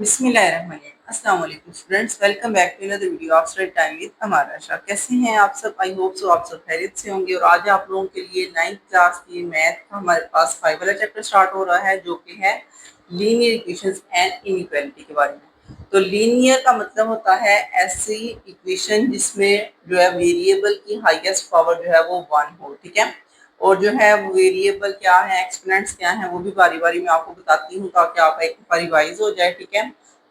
बिस्मिल्लाहिर्रहमानिर्रहीम। अस्सलाम वालेकुम students, welcome back to another video of study time with Amara Shah. कैसे हैं आप सब? आई होप सो आप सब खैरियत से होंगे। और आज आप लोगों के लिए 9th क्लास की मैथ का हमारे पास 5 वाला चैप्टर स्टार्ट हो रहा है, जो कि है लीनियर इक्वेशंस एंड इनइक्वालिटी के बारे में। तो लीनियर का मतलब होता है ऐसी इक्वेशन जिसमें जो है वेरिएबल की हाईएस्ट पावर जो है वो 1 हो, ठीक है। और जो है वो वेरिएबल क्या है, एक्सपोनेंट्स क्या है, वो भी बारी बारी में आपको बताती हूँ ताकि आप एक रिवाइज हो जाए, ठीक है।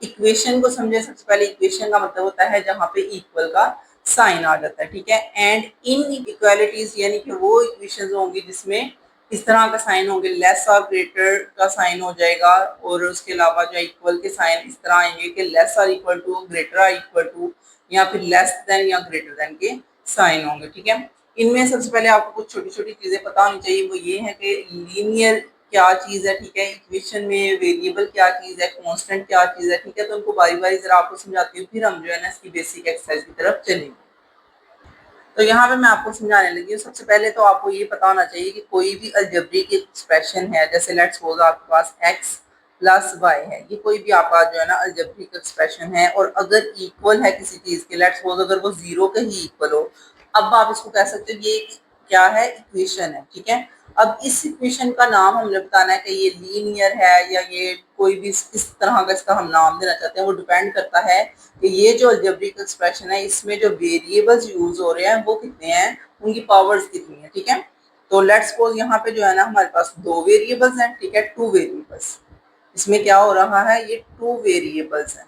इक्वेशन को समझे। सबसे पहले इक्वेशन का मतलब होता है जहाँ पे इक्वल का साइन आ जाता है, ठीक है। एंड इन इक्वालिटीज यानी कि वो इक्वेशन होंगी जिसमें इस तरह का साइन होंगे, लेस और ग्रेटर का साइन हो जाएगा। और उसके अलावा जो इक्वल के साइन इस तरह आएंगे कि less or equal to, greater or equal to, या फिर लेस देन या ग्रेटर देन के साइन होंगे, ठीक है। इनमें सबसे पहले आपको कुछ छोटी छोटी चीजें पता होनी चाहिए। वो ये है कि लीनियर क्या चीज है, ठीक है। इक्वेशन में वेरिएबल क्या चीज है, कांस्टेंट क्या चीज है, ठीक है। तो उनको बारी बारी जरा आपको समझाती हूँ, फिर हम जो है ना इसकी बेसिक एक्सरसाइज की तरफ चलेंगे। तो यहाँ पे मैं आपको समझाने लगी हूँ। सबसे पहले तो आपको ये पता होना चाहिए कि कोई भी अलजेब्रिक एक्सप्रेशन है, जैसे लेट्स सपोज आपके पास x प्लस वाई है, ये कोई भी आपका जो है ना अलजेब्रिक एक्सप्रेशन है, और अगर इक्वल है किसी चीज के, लेट्स सपोज अगर वो 0 के ही इक्वल हो, अब आप इसको कह सकते हो ये क्या है, इक्वेशन है, ठीक है। अब इस इक्वेशन का नाम हमने बताना है कि ये लीनियर है या ये कोई भी इस तरह का इसका हम नाम देना चाहते हैं। वो डिपेंड करता है कि ये जो अलजेब्रिक एक्सप्रेशन है इसमें जो वेरिएबल्स यूज हो रहे हैं वो कितने हैं, उनकी पावर्स कितनी है, ठीक है। तो लेट्स सपोज यहाँ पे जो है ना हमारे पास 2 वेरिएबल्स हैं, ठीक है, 2 वेरिएबल्स। इसमें क्या हो रहा है, ये 2 वेरिएबल्स हैं।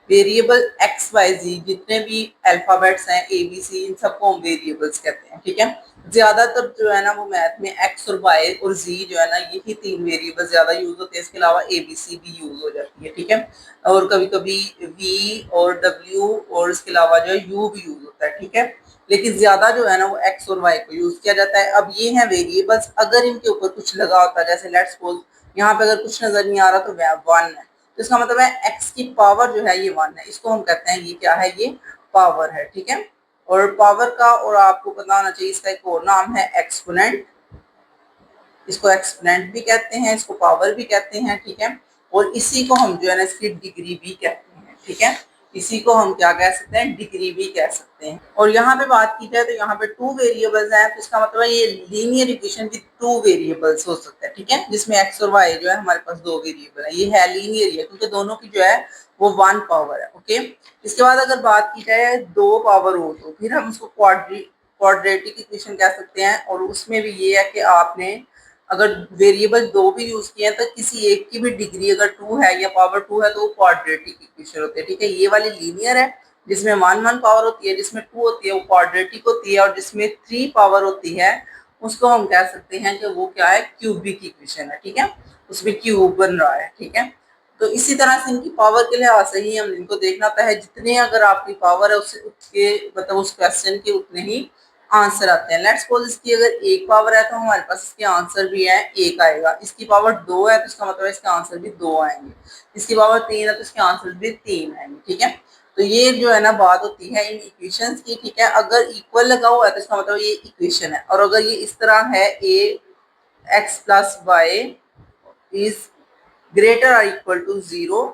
वेरिएबल एक्स वाई जी जितने भी अल्फाबेट्स हैं ए बी सी, इन सबको हम वेरिएबल्स कहते हैं, ठीक है। ज्यादातर जो है ना वो मैथ में एक्स और वाई और जी जो है ना यही 3 वेरिएबल ज्यादा यूज होते हैं। इसके अलावा ए बी सी भी यूज हो जाती है, ठीक है। और कभी कभी वी और डब्ल्यू और इसके अलावा जो है यू भी यूज होता है, ठीक है। लेकिन ज्यादा जो है ना वो एक्स और वाई को यूज किया जाता है। अब ये हैं वेरिएबल्स, अगर इनके ऊपर कुछ लगा होता है, जैसे लेट्स सपोज यहाँ पे अगर कुछ नजर नहीं आ रहा तो 1 है, तो इसका मतलब है एक्स की पावर जो है ये 1 है। इसको हम कहते हैं ये क्या है, ये पावर है, ठीक है। और पावर का और आपको पता होना चाहिए इसका एक और नाम है एक्सपोनेंट। इसको एक्सपोनेंट भी कहते हैं, इसको पावर भी कहते हैं, ठीक है। और इसी को हम जो है ना इसकी डिग्री भी कहते हैं, ठीक है। इसी को हम क्या कह सकते हैं, डिग्री भी कह सकते हैं। और यहाँ पे बात की जाए तो यहाँ पे 2 वेरिएबल्स हैं, तो इसका मतलब है ये लीनियर इक्वेशन विद 2 वेरिएबल्स हो सकता है, ठीक है, जिसमें एक्स और वाई जो है हमारे पास 2 वेरिएबल है। ये है लीनियर है क्योंकि दोनों की जो है वो 1 पावर है, ओके। इसके बाद अगर बात की जाए 2 पावर हो तो फिर हम उसको क्वाड्रेटिक इक्वेशन कह सकते हैं। और उसमें भी ये है कि आपने अगर वेरिएबल 2 भी यूज किए हैं तो किसी एक की भी डिग्री अगर 2 है या पावर 2 है तो वो क्वाड्रेटिक इक्वेशन होते हैं, ठीक है। ये वाली लीनियर है जिसमें 1 पावर होती है, जिसमें 2 होती है वो क्वाड्रेटिक होती है, और जिसमें 3 पावर होती है उसको हम कह सकते हैं कि वो क्या है, क्यूबिक इक्वेशन है, ठीक है। उसमें क्यूब बन रहा है, ठीक है। तो इसी तरह से इनकी पावर के लिहाज से ही हम इनको देखना होता है, जितने अगर आपकी पावर है उसके मतलब उस क्वेश्चन के उतने ही आंसर आते हैं। लेट्स सपोज इसकी अगर 1 पावर है तो हमारे पास इसके आंसर भी है 1 आएगा। इसकी पावर 2 है तो इसका मतलब है इसके आंसर भी 2 आएंगे। इसकी पावर 3 है तो इसके आंसर भी 3 आएंगे, ठीक है। तो ये जो है ना बात होती है इन इक्वेशंस की, ठीक है। अगर इक्वल लगा हुआ है तो इसका मतलब ये इक्वेशन है, और अगर ये इस तरह है a x plus y is greater और इक्वल टू 0,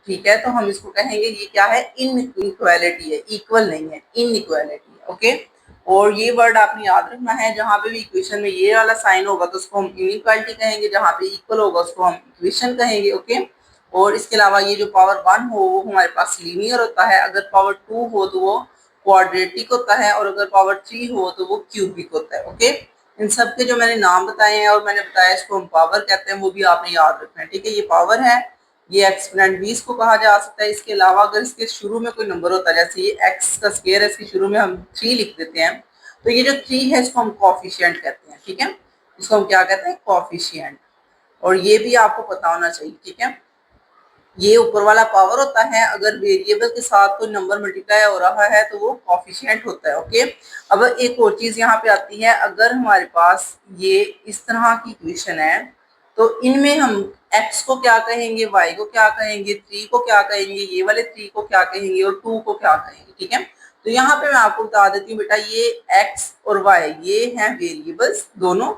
ठीक है, तो हम इसको कहेंगे ये क्या है, इनइक्वालिटी है, इक्वल नहीं है, इनइक्वालिटी है, ओके। और ये वर्ड आपने याद रखना है, जहां पे भी इक्वेशन में ये वाला साइन होगा तो उसको हम इनइक्वालिटी कहेंगे, जहां पे इक्वल होगा उसको हम इक्वेशन कहेंगे, ओके। और इसके अलावा ये जो पावर 1 हो वो हमारे पास लीनियर होता है, अगर पावर 2 हो तो वो क्वाड्रेटिक होता है, और अगर पावर 3 हो तो वो क्यूबिक होता है, ओके। इन सब के जो मैंने नाम बताए हैं और मैंने बताया इसको हम पावर कहते हैं, वो भी आपने याद रखना है, ठीक है। ये पावर है, ये एक्सपोनेंट भी इसको कहा जा सकता है। इसके अलावा अगर इसके शुरू में कोई नंबर होता है, जैसे ये एक्स का स्क्वायर है, इसके शुरू में हम 3 लिख देते हैं, तो ये जो 3 है इसको हम कोफिशिएंट कहते हैं, ठीक है। इसको हम क्या कहते हैं, कोफिशिएंट। और ये भी आपको पता होना चाहिए, ठीक है। ये ऊपर वाला पावर होता है, अगर वेरिएबल के साथ कोई नंबर मल्टीप्लाई हो रहा है तो वो कोफिशिएंट होता है, ओके। अब एक और चीज यहाँ पे आती है, अगर हमारे पास ये इस तरह की इक्वेशन है तो इनमें हम x को क्या कहेंगे, y को क्या कहेंगे, 3 को क्या कहेंगे, ये वाले 3 को क्या कहेंगे, और 2 को क्या कहेंगे, ठीक है। तो यहाँ पे मैं आपको बता देती हूँ बेटा, ये x और y ये हैं वेरिएबल्स दोनों,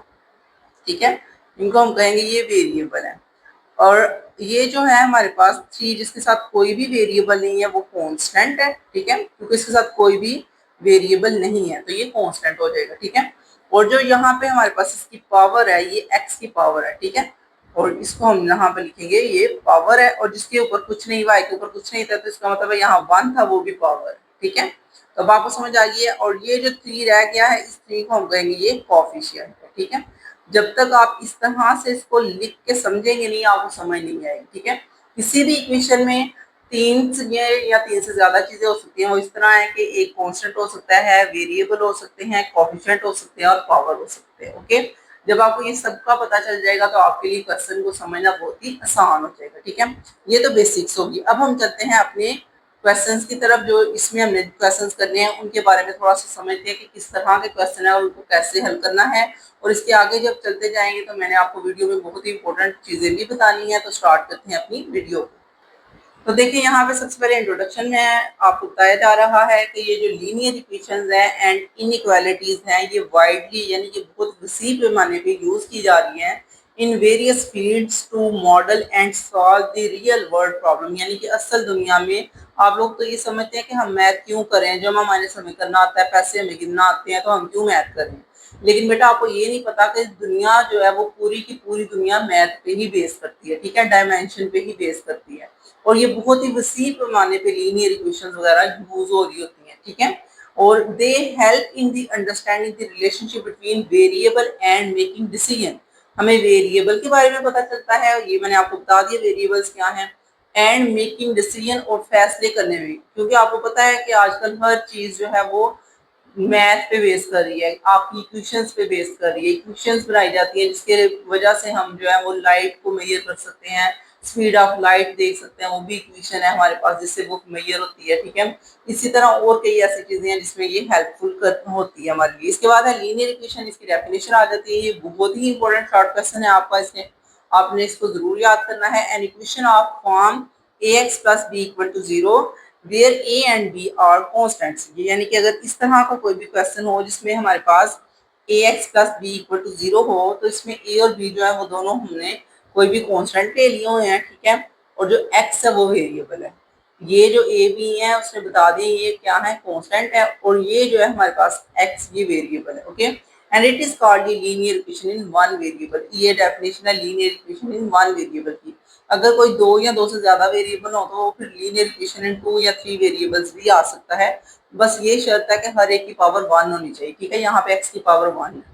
ठीक है। इनको हम कहेंगे ये वेरिएबल है। और ये जो है हमारे पास 3 जिसके साथ कोई भी वेरिएबल नहीं है वो कांस्टेंट है, ठीक है, क्योंकि इसके साथ कोई भी वेरिएबल नहीं है तो ये कांस्टेंट हो जाएगा, ठीक है। और जो यहाँ पे हमारे पास इसकी पावर है ये x की पावर है, ठीक है, और इसको हम यहाँ पे लिखेंगे ये पावर है, और जिसके ऊपर कुछ नहीं, y के ऊपर कुछ नहीं था तो इसका मतलब है यहाँ 1 था वो भी पावर है, ठीक है। तो अब आपको समझ आ गई है। और ये जो 3 रह गया है इस 3 को हम कहेंगे ये कोएफिशिएंट है, ठीक है। जब तक आप इस तरह से इसको लिख के समझेंगे नहीं आपको समझ नहीं आएगी, ठीक है। किसी भी इक्वेशन में 3 या 3 से ज्यादा चीजें हो सकती हैं। वो इस तरह है कि एक कांस्टेंट हो सकता है, वेरिएबल हो सकते हैं, कोएफिशिएंट हो सकते हैं और पावर हो सकते हैं, ओके। जब आपको ये सबका पता चल जाएगा तो आपके लिए क्वेश्चन को समझना बहुत ही आसान हो जाएगा, ठीक है। ये तो बेसिक्स होगी। अब हम चलते हैं अपने क्वेश्चंस की तरफ। जो इसमें हमने क्वेश्चंस करने हैं उनके बारे में थोड़ा सा समझते हैं कि किस तरह के क्वेश्चन है और उनको कैसे हल करना है। और इसके आगे जब चलते जाएंगे तो मैंने आपको वीडियो में बहुत ही इंपॉर्टेंट चीजें भी बतानी है। तो स्टार्ट करते हैं अपनी वीडियो को। तो देखिए यहाँ पे सबसे पहले इंट्रोडक्शन में आपको बताया जा रहा है कि ये जो लीनियर इक्वेशंस हैं एंड इनइक्वालिटीज हैं ये वाइडली यानी कि बहुत वसी पैमाने पे यूज की जा रही हैं in various fields to model and solve the real world problem. यानी कि असल दुनिया में आप लोग तो ये समझते हैं कि हम मैथ क्यों करें, जमा माइनस हमें करना आता है, पैसे हमें गिनना आते हैं तो हम क्यों मैथ करें। लेकिन बेटा आपको ये नहीं पता कि दुनिया जो है वो पूरी की पूरी दुनिया मैथ पे ही बेस करती है, ठीक है, डायमेंशन पे ही बेस करती है। और ये बहुत ही वसी पैमाने पे लीनियर इक्वेशंस वगैरह यूज हो रही होती हैं, ठीक है। और they help in the understanding the relationship between variable and making decision. हमें वेरिएबल के बारे में पता चलता है, और ये मैंने आपको बता दिया वेरिएबल्स क्या हैं, एंड मेकिंग डिसीजन और फैसले करने में, क्योंकि आपको पता है कि आजकल हर चीज जो है वो मैथ पे बेस कर रही है, आपकी इक्वेशंस पे बेस कर रही है। इक्वेशंस बनाई जाती है जिसके वजह से हम जो है वो लाइट को मेजर कर सकते हैं, स्पीड ऑफ लाइट देख सकते हैं, वो भी इक्वेशन है हमारे पास जिससे वो मेजर होती है, ठीक है। इसी तरह और कई ऐसी चीजें हैं जिसमें ये हेल्पफुल होती है हमारे लिए। इसके बाद है लीनियर इक्वेशन, इसकी डेफिनेशन आ जाती है। ये बहुत ही इंपॉर्टेंट शॉर्ट क्वेश्चन है आपका, इसमें आपने इसको जरूर याद करना है। An equation of form ax plus b equal to 0 where a and b are constants। यानी कि अगर इस तरह का कोई भी क्वेश्चन हो जिसमें हमारे पास ax plus b equal to 0 हो तो इसमें a और b जो है वो दोनों हमने कोई भी कांस्टेंट ले लिए हुए हैं, ठीक है, और जो x है वो वेरिएबल है। ये जो a b है उसने बता दिया ये क्या है, कांस्टेंट है, और ये जो है हमारे पास x ये वेरिएबल है, okay. And it is called linear equation in one variable. ये डेफिनेशन है linear equation in one variable की। अगर कोई 2 या 2 से ज्यादा वेरिएबल हो तो फिर लीनियर इक्वेशन इन 2 या 3 वेरिएबल्स भी आ सकता है। बस ये शर्त है कि हर एक की पावर 1 होनी चाहिए, ठीक है। यहाँ पे x की पावर 1 है।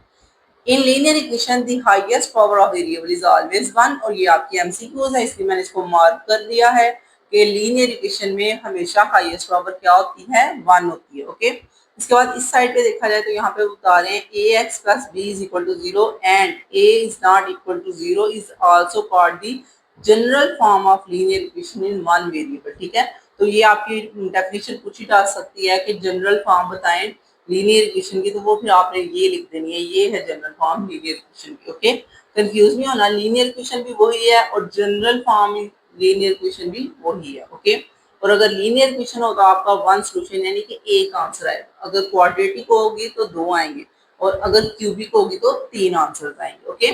In linear equation the highest power of variable is always 1। और ये आपकी एमसीक्यूज है इसलिए मैंने इसको मार्क कर दिया है कि लीनियर इक्वेशन में हमेशा हाईएस्ट पावर क्या होती है, 1 होती है, ओके। इसके बाद इस साइड पे देखा जाए तो यहाँ पे बता रहे हैं a x plus b is equal to 0 and a is not equal to 0 is also called the general form of linear equation in one variable, ठीक है। तो ये आपकी डेफिनेशन पूछी जा सकती है कि जनरल फॉर्म बताएं लीनियर इक्वेशन की, तो वो फिर आपने ये लिख देनी है, ये है जनरल फॉर्म लीनियर इक्वेशन की, ओके। कंफ्यूज नहीं होना, लीनियर इक्वेशन भी वही है और जनरल फॉर्म लीनियर इक्वेशन भी वही है, ओके। और अगर लीनियर इक्वेशन हो तो आपका वन सोल्यूशन यानी कि एक आंसर आएगा, अगर क्वाड्रेटिक होगी तो 2 आएंगे और अगर क्यूबिक होगी तो 3 आंसर आएंगे, ओके।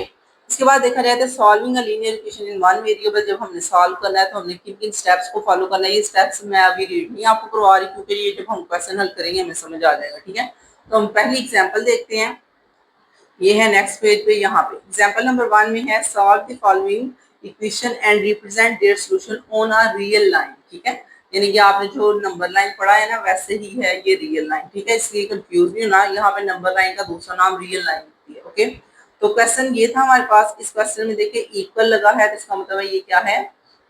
इसके बाद देखा जाए तो solving a linear equation in one variable, जब हमने सॉल्व करना है तो हमने किन किन स्टेप्स को फॉलो करना है। ये स्टेप्स मैं अभी रीड नहीं आपको करवा रही क्योंकि ये जब हम क्वेश्चन हल करेंगे हमें समझ आ जाएगा, ठीक है। तो हम पहली एग्जांपल देखते हैं, ये है नेक्स्ट पेज पे। यहाँ पे एग्जांपल नंबर 1 में है solve the following equation and represent their solution on a real line, ठीक है। यानी कि आपने जो नंबर लाइन पढ़ा है ना वैसे ही है ये रियल लाइन, ठीक है, इसलिए कंफ्यूज नहीं होना। यहाँ पे नंबर लाइन का दूसरा नाम रियल लाइन होती है, ओके। तो क्वेश्चन ये था हमारे पास। इस क्वेश्चन में देखिए इक्वल लगा है तो इसका मतलब है ये क्या है,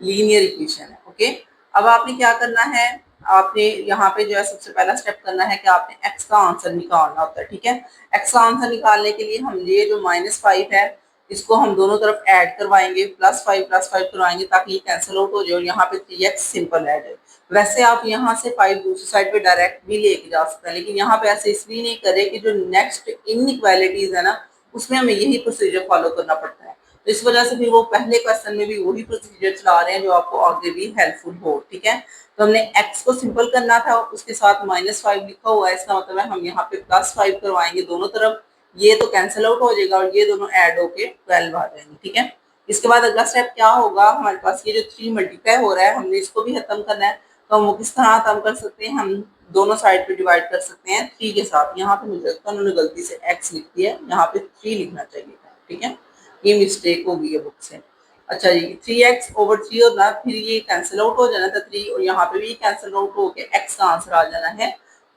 लीनियर इक्वेशन है, ओके। अब आपने क्या करना है, आपने यहाँ पे जो है सबसे पहला स्टेप करना है कि आपने x का आंसर निकालना होता है, ठीक है। x का आंसर निकालने के लिए हम ये जो -5 है इसको हम दोनों तरफ ऐड करवाएंगे, +5 करवाएंगे ताकि ये कैंसिल आउट हो जाए और यहाँ पे 3x सिंपल ऐड है। वैसे आप यहाँ से 5 दूसरी साइड पे डायरेक्ट भी लेके जा सकते हैं, लेकिन यहाँ पे ऐसे इसलिए नहीं करे कि जो नेक्स्ट इनइक्वालिटीज है ना उसमें हमें यही प्रोसीजर फॉलो करना पड़ता है। तो इस वजह से फिर वो पहले क्वेश्चन में भी वही प्रोसीजर चला रहे हैं जो आपको आगे भी हेल्पफुल हो, ठीक है। तो हमने x को सिंपल करना था, उसके साथ -5 लिखा हुआ है, इसका मतलब है हम यहाँ पे +5 करवाएंगे दोनों तरफ, ये तो कैंसिल आउट हो जाएगा और ये दोनों ऐड होके 12 आ जाएंगे, ठीक है। इसके बाद अगला स्टेप क्या होगा, हमारे पास ये जो 3 मल्टीप्लाई हो रहा है हमने इसको भी खत्म करना है। तो हम वो किस तरह खत्म कर सकते हैं, हम दोनों साइड पे डिवाइड कर सकते हैं 3 के साथ। यहाँ पे मुझे लगता है उन्होंने गलती से x लिख दिया है, यहाँ पे 3 लिखना चाहिए था। ठीक है, ये मिस्टेक हो गई है बुक से। अच्छा जी, 3x/3 होना, फिर ये कैंसिल आउट हो जाना था 3, और यहाँ पे भी कैंसिल आउट होके x का आंसर आ जाना है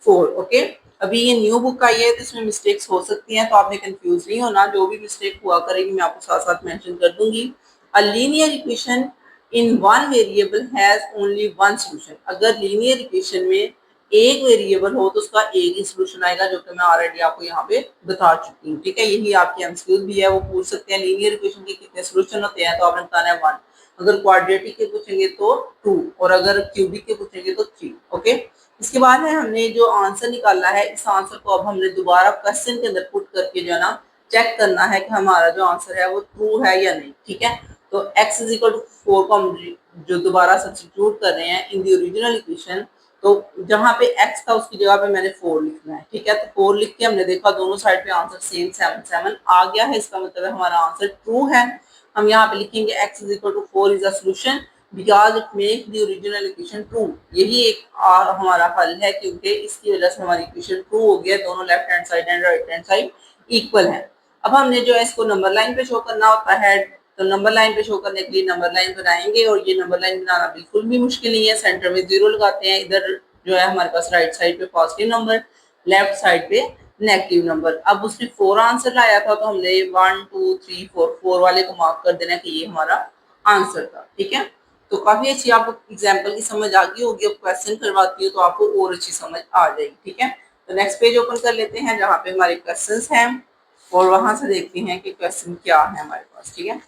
4। ओके, अभी ये न्यू बुक आई है तो इसमें मिस्टेक्स हो सकती हैं, तो आपने कंफ्यूज नहीं होना। जो भी मिस्टेक हुआ करेगी मैं आपको साथ साथ मेंशन कर दूंगी। A linear equation in one variable has only one solution. अगर लीनियर इक्वेशन में एक वेरिएबल हो तो उसका एक ही सोल्यूशन आएगा, जो कि मैं ऑलरेडी आपको यहाँ पे बता चुकी हूँ। ठीक है, यही आपके एमसीक्यूज भी है, वो पूछ सकते हैं लीनियर इक्वेशन के कितने सोल्यूशन होते हैं, तो आपने बताना है 1। अगर क्वाड्रेटिक के पूछेंगे तो 2, और अगर क्यूबिक के पूछेंगे तो 3। ओके, इसके बाद है हमने जो आंसर निकाला है, इस आंसर को अब हमने दोबारा क्वेश्चन के अंदर पुट करके जो है ना चेक करना है कि हमारा जो आंसर है वो ट्रू है या नहीं। ठीक है, तो x इज इक्वल टू 4 को हम जो दोबारा सब्स्टिट्यूट कर रहे हैं इन द ओरिजिनल इक्वेशन, तो जहां पे x था उसकी जगह पे मैंने 4 लिखना है। ठीक है, तो 4 लिख के हमने देखा दोनों साइड पे आंसर सेम 7 7 आ गया है, इसका मतलब है हमारा आंसर ट्रू है। हम यहाँ पे लिखेंगे x is equal to 4 is a solution because it make the original equation true. यही एक हमारा हल है, क्योंकि इसकी वजह से हमारी इक्वेशन ट्रू हो गया, दोनों left hand side and right hand side equal है। अब हमने जो है इसको नंबर लाइन पे शो करना होता है, तो नंबर लाइन पे शो करने के लिए नंबर लाइन बनाएंगे, और ये नंबर लाइन बनाना बिल्कुल भी मुश्किल नहीं है। सेंटर में 0 लगाते हैं, इधर जो है हमारे पास राइट साइड पे पॉजिटिव नंबर, लेफ्ट साइड पे नेगेटिव नंबर। अब उसने 4 आंसर लाया था, तो हमने 1 2 3 4 वाले को मार्क कर देना कि ये हमारा आंसर था। ठीक है, तो काफी अच्छी आपको एग्जाम्पल की समझ आ गई होगी। अब क्वेश्चन करवाती हूँ तो आपको और अच्छी समझ आ जाएगी। ठीक है, तो नेक्स्ट पेज ओपन कर लेते हैं जहाँ पे हमारे क्वेश्चंस हैं, और वहां से देखते हैं कि क्वेश्चन क्या है हमारे पास। ठीक है,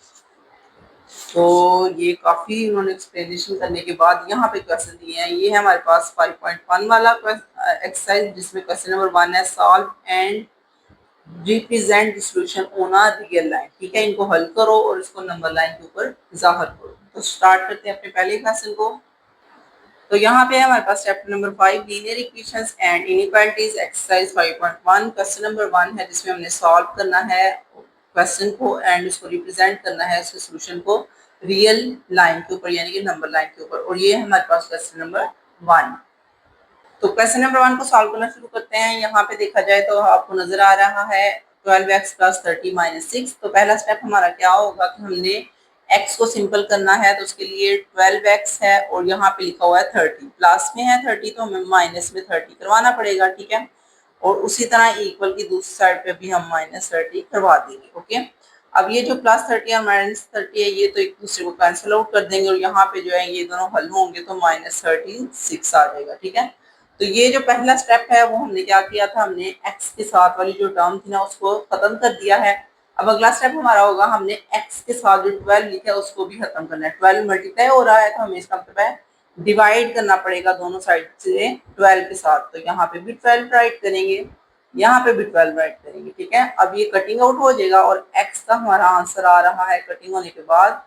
तो ये काफी उन्होंने एक्सप्लेनेशन करने के बाद यहाँ पे क्वेश्चन दिए हैं। ये है हमारे पास 5.1 वाला एक्सरसाइज, जिसमें क्वेश्चन नंबर 1 है solve and represent solution on a real line. ठीक है, इनको हल करो और इसको नंबर लाइन के ऊपर जाहिर करो। तो स्टार्ट करते हैं अपने पहले क्वेश्चन को। तो यहाँ पे हमारे पास chapter number 5 linear equations and inequalities exercise 5.1। Question number 1 है जिसमें हमने सॉल्व करना है क्वेश्चन को एंड उसको रिप्रेजेंट करना है उसके सॉल्यूशन को रियल लाइन के ऊपर, यानी कि नंबर लाइन के ऊपर, और ये है हमारे पास क्वेश्चन नंबर 1। तो क्वेश्चन नंबर 1 को सॉल्व करना शुरू करते हैं। यहाँ पे देखा जाए तो आपको नजर आ रहा है 12x प्लस 30 माइनस 6। तो पहला स्टेप हमारा क्या होगा कि हमने x को सिंपल करना है, तो उसके लिए 12x है और यहाँ पे लिखा हुआ है 30, प्लस में है 30 तो हमें माइनस में 30 करवाना पड़ेगा। ठीक है, और उसी तरह इक्वल की दूसरी साइड पे भी हम माइनस 30 करवा देंगे। ओके, अब ये जो प्लस 30 और माइनस 30 है ये तो एक दूसरे को कैंसिल आउट कर देंगे, और यहाँ पे जो है ये दोनों हल होंगे तो माइनस 36 आ जाएगा। ठीक है, तो ये जो पहला स्टेप है वो हमने क्या किया था, हमने x के साथ वाली जो टर्म थी ना उसको खत्म कर दिया है। अब अगला स्टेप हमारा होगा हमने x के साथ जो 12 लिखा है उसको भी खत्म करना है। 12 मल्टीप्लाई हो रहा है तो हमें इसका मतलब है डिवाइड करना पड़ेगा दोनों साइड से 12 के साथ। तो यहाँ पे भी 12 राइट करेंगे, यहाँ पे भी 12 राइट करेंगे। ठीक है, अब ये कटिंग आउट हो जाएगा और x का हमारा आंसर आ रहा है कटिंग होने के बाद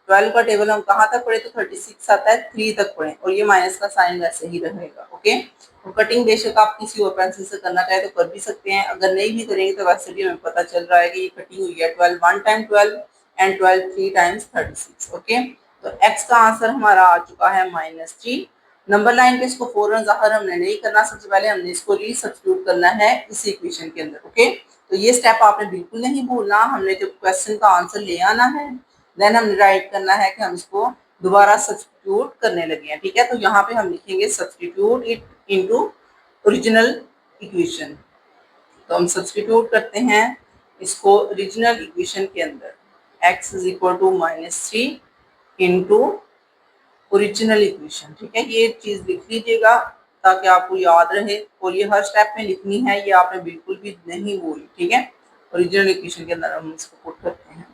12 का टेबल हम कहाँ तक पढ़े, तो 36 आता है 3 तक पढ़े, और ये माइनस का साइन वैसे ही रहेगा। ओके, तो कटिंग बेशक आप किसी और पेंसिल से करना चाहे तो कर भी सकते हैं, अगर नहीं भी करेंगे तो वैसे भी हमें पता चल रहा है कि ये कटिंग हुई है 12 1 टाइम 12 एंड 12 3 टाइम्स 36। ओके, तो x का आंसर हमारा आ चुका है -3। नंबर लाइन पे इसको फौरन जाहिर हमने नहीं करना, सबसे पहले हमने इसको रीसब्स्टिट्यूट करना है इस इक्वेशन के अंदर। ओके, तो ये स्टेप आपने बिल्कुल नहीं भूलना। हमने जब क्वेश्चन का आंसर ले आना है देन हमने राइट करना है कि हम इसको दोबारा सब्स्टिट्यूट करने लगे हैं। ठीक है, तो यहाँ पे हम लिखेंगे substitute it into original equation. तो हम सब्स्टिट्यूट करते हैं इसको ओरिजिनल इक्वेशन के अंदर, x is equal to -3 into original equation. ठीक है, ये चीज लिख लीजिएगा ताकि आपको याद रहे, और ये हर स्टेप में लिखनी है, ये आपने बिल्कुल भी नहीं भूली। ठीक है, ओरिजिनल इक्वेशन के अंदर हम इसको पुट करते हैं।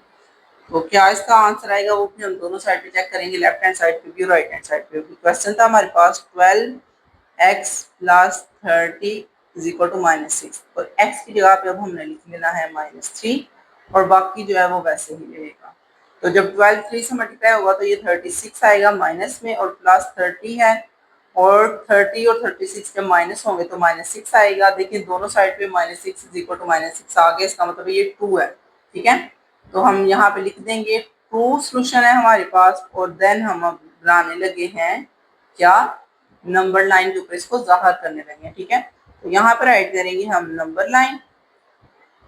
तो क्या इसका आंसर आएगा वो भी हम दोनों साइड पे चेक करेंगे, लेफ्ट हैंड साइड पे भी राइट हैंड साइड पे भी। क्वेश्चन था हमारे पास 12x plus 30 is equal to -6, और x की जगह पे अब हमने लिख लेना है -3, और बाकी जो है वो वैसे ही रहेगा। तो जब 12 3 से मल्टीप्लाई होगा तो ये 36 आएगा माइनस में, और प्लस 30 है, और 30 और 36 जब माइनस होंगे तो -6 आएगा। देखिए दोनों साइड पे -6 इज इक्वल टू -6 आ गया, इसका मतलब ये 2 है। ठीक है, तो हम यहाँ पे लिख देंगे ट्रू सोल्यूशन है हमारे पास। और देन हम अब बनाने लगे हैं क्या, नंबर लाइन के ऊपर इसको जाहिर करने लगे हैं। ठीक है, तो यहाँ पर ऐड करेंगे हम नंबर लाइन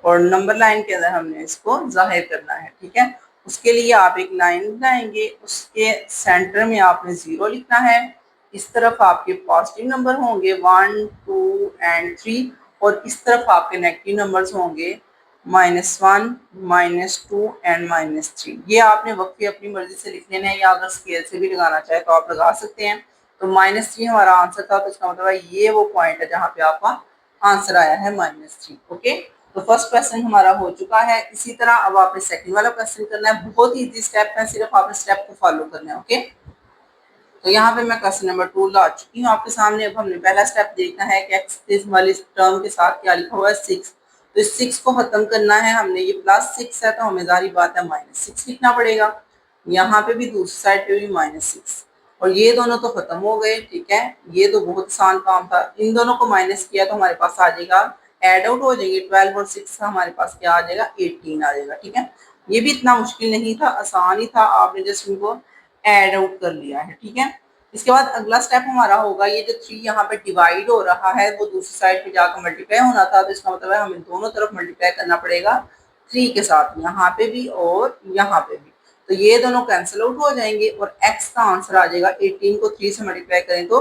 और नंबर लाइन के अंदर हमने इसको जाहिर करना है। ठीक है, उसके लिए आप एक लाइन बनाएंगे, उसके सेंटर में आपने 0 लिखना है। इस तरफ आपके पॉजिटिव नंबर होंगे 1, 2 एंड 3 और इस तरफ आपके नेगेटिव नंबर्स होंगे -1, -2 एंड -3। ये आपने वक्फे अपनी मर्जी से लिख लेना है या अगर स्केल से भी लगाना चाहे तो आप लगा सकते हैं। तो -3 हमारा आंसर था, तो इसका मतलब है ये वो पॉइंट है जहाँ पे आपका आंसर आया है -3। ओके, तो फर्स्ट क्वेश्चन हमारा हो चुका है। इसी तरह अब आपने सेकंड वाला क्वेश्चन करना है। बहुत इजी स्टेप है, सिर्फ आपने स्टेप को फॉलो करना है। ओके, तो यहाँ पे मैं क्वेश्चन नंबर 2 ला चुकी हूँ आपके सामने। अब हमने पहला स्टेप देखना है कि एक्स वाली टर्म के साथ क्या लिखा हुआ है 6। तो इस 6 को खत्म करना है हमने। ये +6 है तो हमें जारी बात है -6 लिखना पड़ेगा। यहाँ पे भी दूसरी साइड पे भी -6 और ये दोनों तो खत्म हो गए। ठीक है, ये तो बहुत आसान काम था। इन दोनों को माइनस किया तो हमारे पास आ जाएगा, एड आउट हो जाएंगे 12 और 6 का हमारे पास क्या आ जाएगा 18 आ जाएगा। ठीक है, ये भी इतना मुश्किल नहीं था, आसान ही था, आपने जस्ट इनको एड आउट कर लिया है। ठीक है, इसके बाद अगला स्टेप हमारा होगा, ये जो 3 यहाँ पे डिवाइड हो रहा है वो दूसरी साइड पे जाकर मल्टीप्लाई होना था। तो इसका मतलब है हमें दोनों तरफ मल्टीप्लाई करना पड़ेगा 3 के साथ, यहाँ पे भी और यहाँ पे भी। तो ये दोनों कैंसिल आउट हो जाएंगे और x का आंसर आ जाएगा 18 को 3 से मल्टीप्लाई करें तो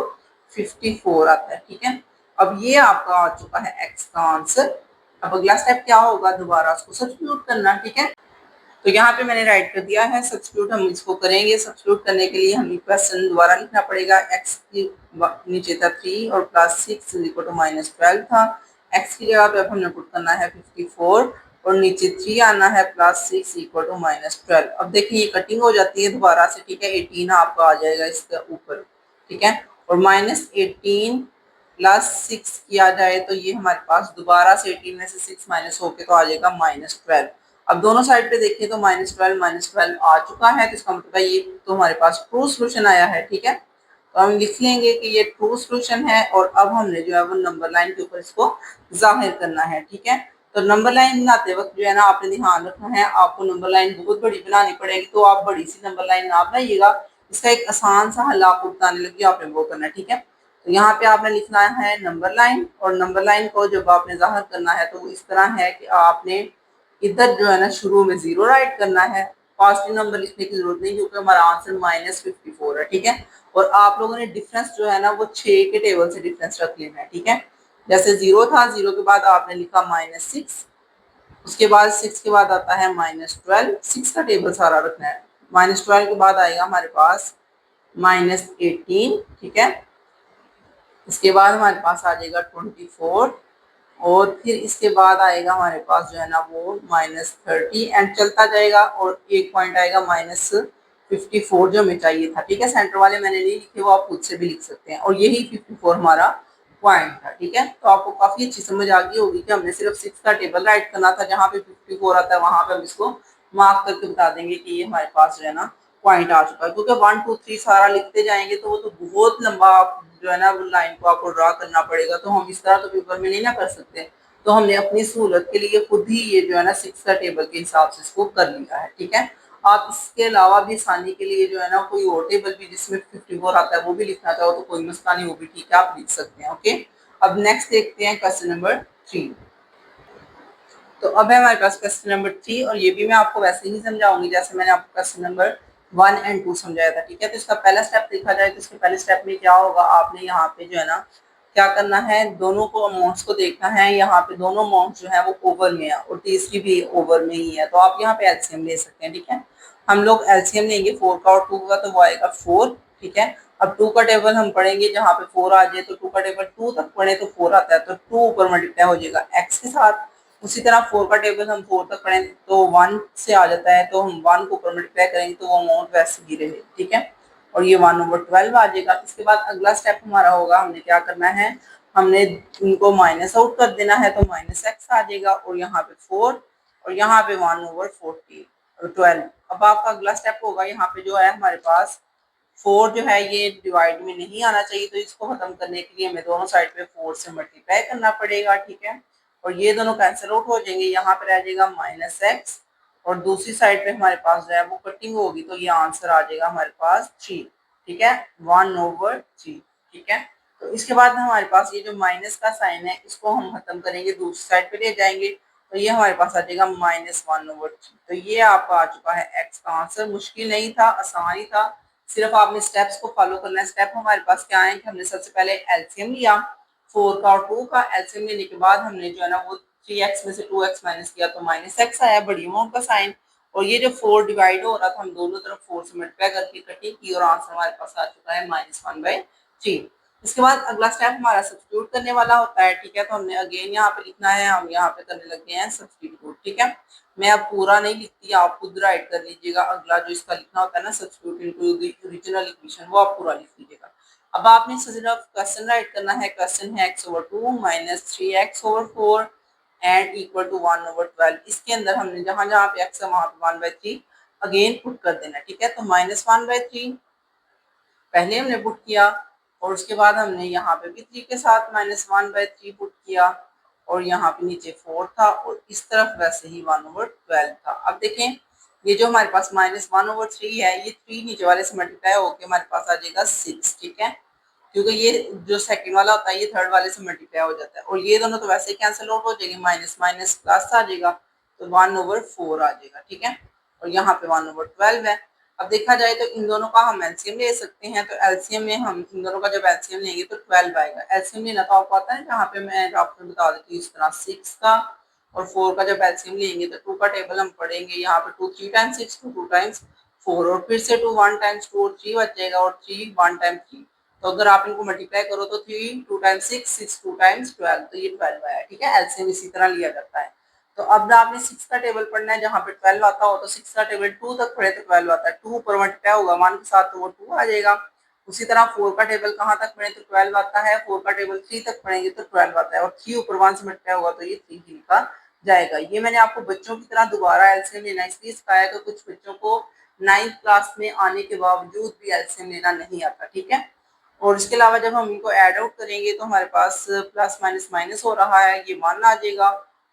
54 आता है। ठीक है, अब ये आपका आ चुका है x का आंसर। अब अगला स्टेप क्या होगा, दोबारा उसको सब्स्टिट्यूट करना। ठीक है, तो यहाँ पे मैंने राइट कर दिया है सब्स्टिट्यूट। हम इसको करेंगे, सब्स्टिट्यूट करने के लिए हमें क्वेश्चन दोबारा लिखना पड़ेगा। x की नीचे था 3 और +6 -12 था। x की जगह पे अब हमने पुट करना है 54 और नीचे 3 आना है +6 -12। अब देखिए ये कटिंग हो जाती है दोबारा से। ठीक है, 18 आपका आ जाएगा इसके ऊपर। ठीक है, और -18 +6 किया जाए तो ये हमारे पास दोबारा से 18 में से 6 माइनस होके तो आ जाएगा -12। अब दोनों साइड पे देखें तो -12 आ चुका है, तो इसका मतलब है ये तो हमारे पास ट्रू सोल्यूशन आया है। ठीक है, तो हम लिख लेंगे कि ये ट्रू सोल्यूशन है और अब हमने जो है वो नंबर लाइन के ऊपर इसको जाहिर करना है। ठीक है, तो नंबर लाइन बनाते वक्त जो है ना आपने ध्यान रखना है, आपको नंबर लाइन बहुत बड़ी बनानी पड़ेगी, तो आप बड़ी सी नंबर लाइन ना बनाइएगा। इसका एक आसान सा हल आपको बताने लगी, आपने वो करना है। ठीक है, तो यहाँ पे आपने लिखना है नंबर लाइन और नंबर लाइन को जब आपने जाहिर करना है तो इस तरह है कि आपने इधर जो है ना शुरू में 0 राइट करना है। पॉजिटिव नंबर लिखने की जरूरत नहीं क्योंकि हमारा आंसर -54 है। ठीक है, और आप लोगों ने डिफरेंस जो है ना वो 6 के टेबल से डिफरेंस रख लेना है। ठीक है, जैसे 0 था, 0 के बाद आपने लिखा -6, उसके बाद 6 के बाद आता है -12, 6 का टेबल सारा रखना है। -12 के बाद आएगा हमारे पास -18। ठीक है, इसके बाद हमारे पास आ जाएगा 24 और फिर इसके बाद आएगा हमारे पास जो है ना वो -30 एंड चलता जाएगा और एक पॉइंट आएगा -54 जो हमें चाहिए था। ठीक है, सेंटर वाले मैंने नहीं लिखे, वो आप खुद से भी लिख सकते हैं और यही 54 हमारा पॉइंट था। ठीक है, तो आपको काफी अच्छी समझ आ गई होगी कि हमने सिर्फ 6 का टेबल राइट करना था, जहाँ पे 54 आता है वहां पे हम इसको मार्क करके बता देंगे कि ये हमारे पास जो है ना पॉइंट आ चुका है। क्योंकि 1 2 3 सारा लिखते जाएंगे तो वो तो बहुत लंबा जो है ना लाइन को आपको ड्रा करना पड़ेगा, तो हम इस तरह तो पेपर में नहीं ना कर सकते। तो हमने अपनी सहूलत के लिए खुद ही ये जो है ना 6 का टेबल के हिसाब से इसको कर लिया है। ठीक है, आप इसके अलावा भी आसानी के लिए जो है ना कोई और टेबल भी जिसमें 54 आता है वो भी लिखना चाहो तो कोई मसला नहीं, वो भी ठीक है, आप लिख सकते हैं। ओके, अब नेक्स्ट देखते हैं क्वेश्चन नंबर 3। तो अब है हमारे पास क्वेश्चन नंबर 3 और ये भी मैं आपको वैसे ही समझाऊंगी जैसे मैंने आपको क्वेश्चन नंबर 1 एंड 2 समझाया था। ठीक है, तो इसका पहला स्टेप देखा जाए तो इसके पहले स्टेप में क्या होगा, आपने यहाँ पे जो है ना क्या करना है, दोनों को अमाउंट्स को देखना है। यहाँ पे दोनों अमाउंट जो है वो ओवर में है और तीसरी भी ओवर में ही है, तो आप यहाँ पे एलसीएम ले सकते हैं। ठीक है, हम लोग एलसीएम लेंगे 4 का और 2 का, तो वो आएगा 4। ठीक है, अब 2 का टेबल हम पढ़ेंगे, जहाँ पे 4 आ जाए तो 2 का टेबल 2 तक पढ़े तो 4 आता है, तो 2 ऊपर मल्टीप्लाई हो जाएगा x के साथ। उसी तरह 4 का टेबल हम 4 तक पढ़ें तो 1 से आ जाता है, तो हम 1 को ऊपर मल्टीप्लाई करेंगे तो वो अमाउंट वैसे ही रहे। ठीक है, और ये 1/12 आ जाएगा। इसके बाद अगला स्टेप हमारा होगा, हमने क्या करना है, हमने इनको माइनस आउट कर देना है, तो -x आ जाएगा और यहाँ पे 4 और यहाँ पे 1/12। अब आपका अगला स्टेप होगा, यहाँ पे जो है हमारे पास 4 जो है ये डिवाइड में नहीं आना चाहिए, तो इसको खत्म करने के लिए हमें दोनों साइड पे 4 से मल्टीप्लाई करना पड़ेगा। ठीक है, और ये दोनों कैंसिल आउट हो जाएंगे, यहाँ पे रह जाएगा -x और दूसरी साइड पे हमारे पास जो है वो कटिंग होगी, तो ये आंसर आ जाएगा हमारे पास 3। ठीक है, 1/3। ठीक है, तो इसके बाद हमारे पास ये जो माइनस का साइन है इसको हम खत्म करेंगे, दूसरी साइड पे ले जाएंगे, तो ये हमारे पास आ जाएगा -1/3। तो ये आपका आ चुका है एक्स का आंसर। मुश्किल नहीं था, आसान ही था, सिर्फ आपने स्टेप्स को फॉलो करना है। स्टेप हमारे पास क्या है कि हमने सबसे पहले एलसीएम लिया 4 का और 2 का। एलसीएम लेने के बाद हमने जो है ना वो 3x में से 2x माइनस किया तो -x आया, बड़ी अमाउंट का साइन। और ये जो 4 डिवाइड हो रहा था, हम दोनों तरफ 4 से मल्टीप्लाई करके कटिंग की और आंसर हमारे पास आ चुका है -1/3। इसके बाद अगला स्टेप हमारा सब्स्टिट्यूट करने वाला होता है। ठीक है, तो हमने अगेन यहाँ पे लिखना है, हम यहाँ पे करने लगे हैं सब्स्टिट्यूट। ठीक है, मैं अब पूरा नहीं लिखती, आप खुद राइट कर लीजिएगा। अगला जो इसका लिखना होता है ना substitute into the original equation, वो आप पूरा लिख लीजिएगा। अब आपने सिर्फ क्वेश्चन राइट करना है। क्वेश्चन है x/2 - 3x/4 and equal to 1/12। इसके अंदर हमने जहां जहां पे x है वहां पे 1/3 अगेन पुट कर देना। ठीक है, तो -1/3 पहले हमने पुट किया और उसके बाद हमने यहाँ पे भी 3 के साथ -1/3 पुट किया और यहाँ पे नीचे 4 था और इस तरफ वैसे ही 1/12 था। अब देखें, ये जो हमारे पास -1/3 है, ये 3 नीचे वाले से मल्टीप्लाई होकर हमारे पास आ जाएगा 6। ठीक है, क्योंकि ये जो सेकंड वाला होता है ये थर्ड वाले से मल्टीप्लाई हो जाता है और ये दोनों तो वैसे ही कैंसिल आउट हो जाएंगे, माइनस माइनस प्लस आ जाएगा, तो 1/4 आ जाएगा। ठीक है, और यहाँ पे 1/12 है। अब देखा जाए तो इन दोनों का हम एलसीएम ले सकते हैं, तो एलसीएम में हम इन दोनों का जब एलसीएम लेंगे तो 12 आएगा। एलसीएम लेना तो आपको आता है, जहाँ पे मैं आपको बता देती हूँ इस तरह 6 का और 4 का जब एलसीएम लेंगे तो 2 का टेबल हम पढ़ेंगे, यहाँ पे 2 3 टाइम्स 6 2 टाइम्स 4 और फिर से 2 1 टाइम्स 2 और 3 बच जाएगा और 3 1 टाइम 3। तो अगर आप इनको मल्टीप्लाई करो तो 3 2 टाइम्स 6 6 2 टाइम्स 12, तो ये 12 आया। ठीक है, एलसीएम इसी तरह लिया जाता है। तो अब आपने 6 का टेबल पढ़ना है, जहाँ पे 12 आता हो तो 6 का टेबल 2 तक पढ़े तो 12 आता है, 2 ऊपर मल्टीप्लाई होगा 1 के साथ तो वो 2 आ जाएगा। उसी तरह 4 का टेबल कहाँ तक पढ़े तो 12 आता है, 4 का टेबल 3 तक पढ़ेंगे तो 12 आता है और 3 ऊपर 1 से मल्टीप्लाई होगा तो ये 3 ही लिखा जाएगा। ये मैंने आपको बच्चों की तरह दोबारा एलसीएम लेना इसलिए सिखाया कि कुछ बच्चों को 9th क्लास में आने के बावजूद भी एलसीएम लेना नहीं आता। ठीक है, और इसके अलावा जब हम इनको ऐड आउट करेंगे तो हमारे पास प्लस माइनस माइनस हो रहा है, ये 1 आ जाएगा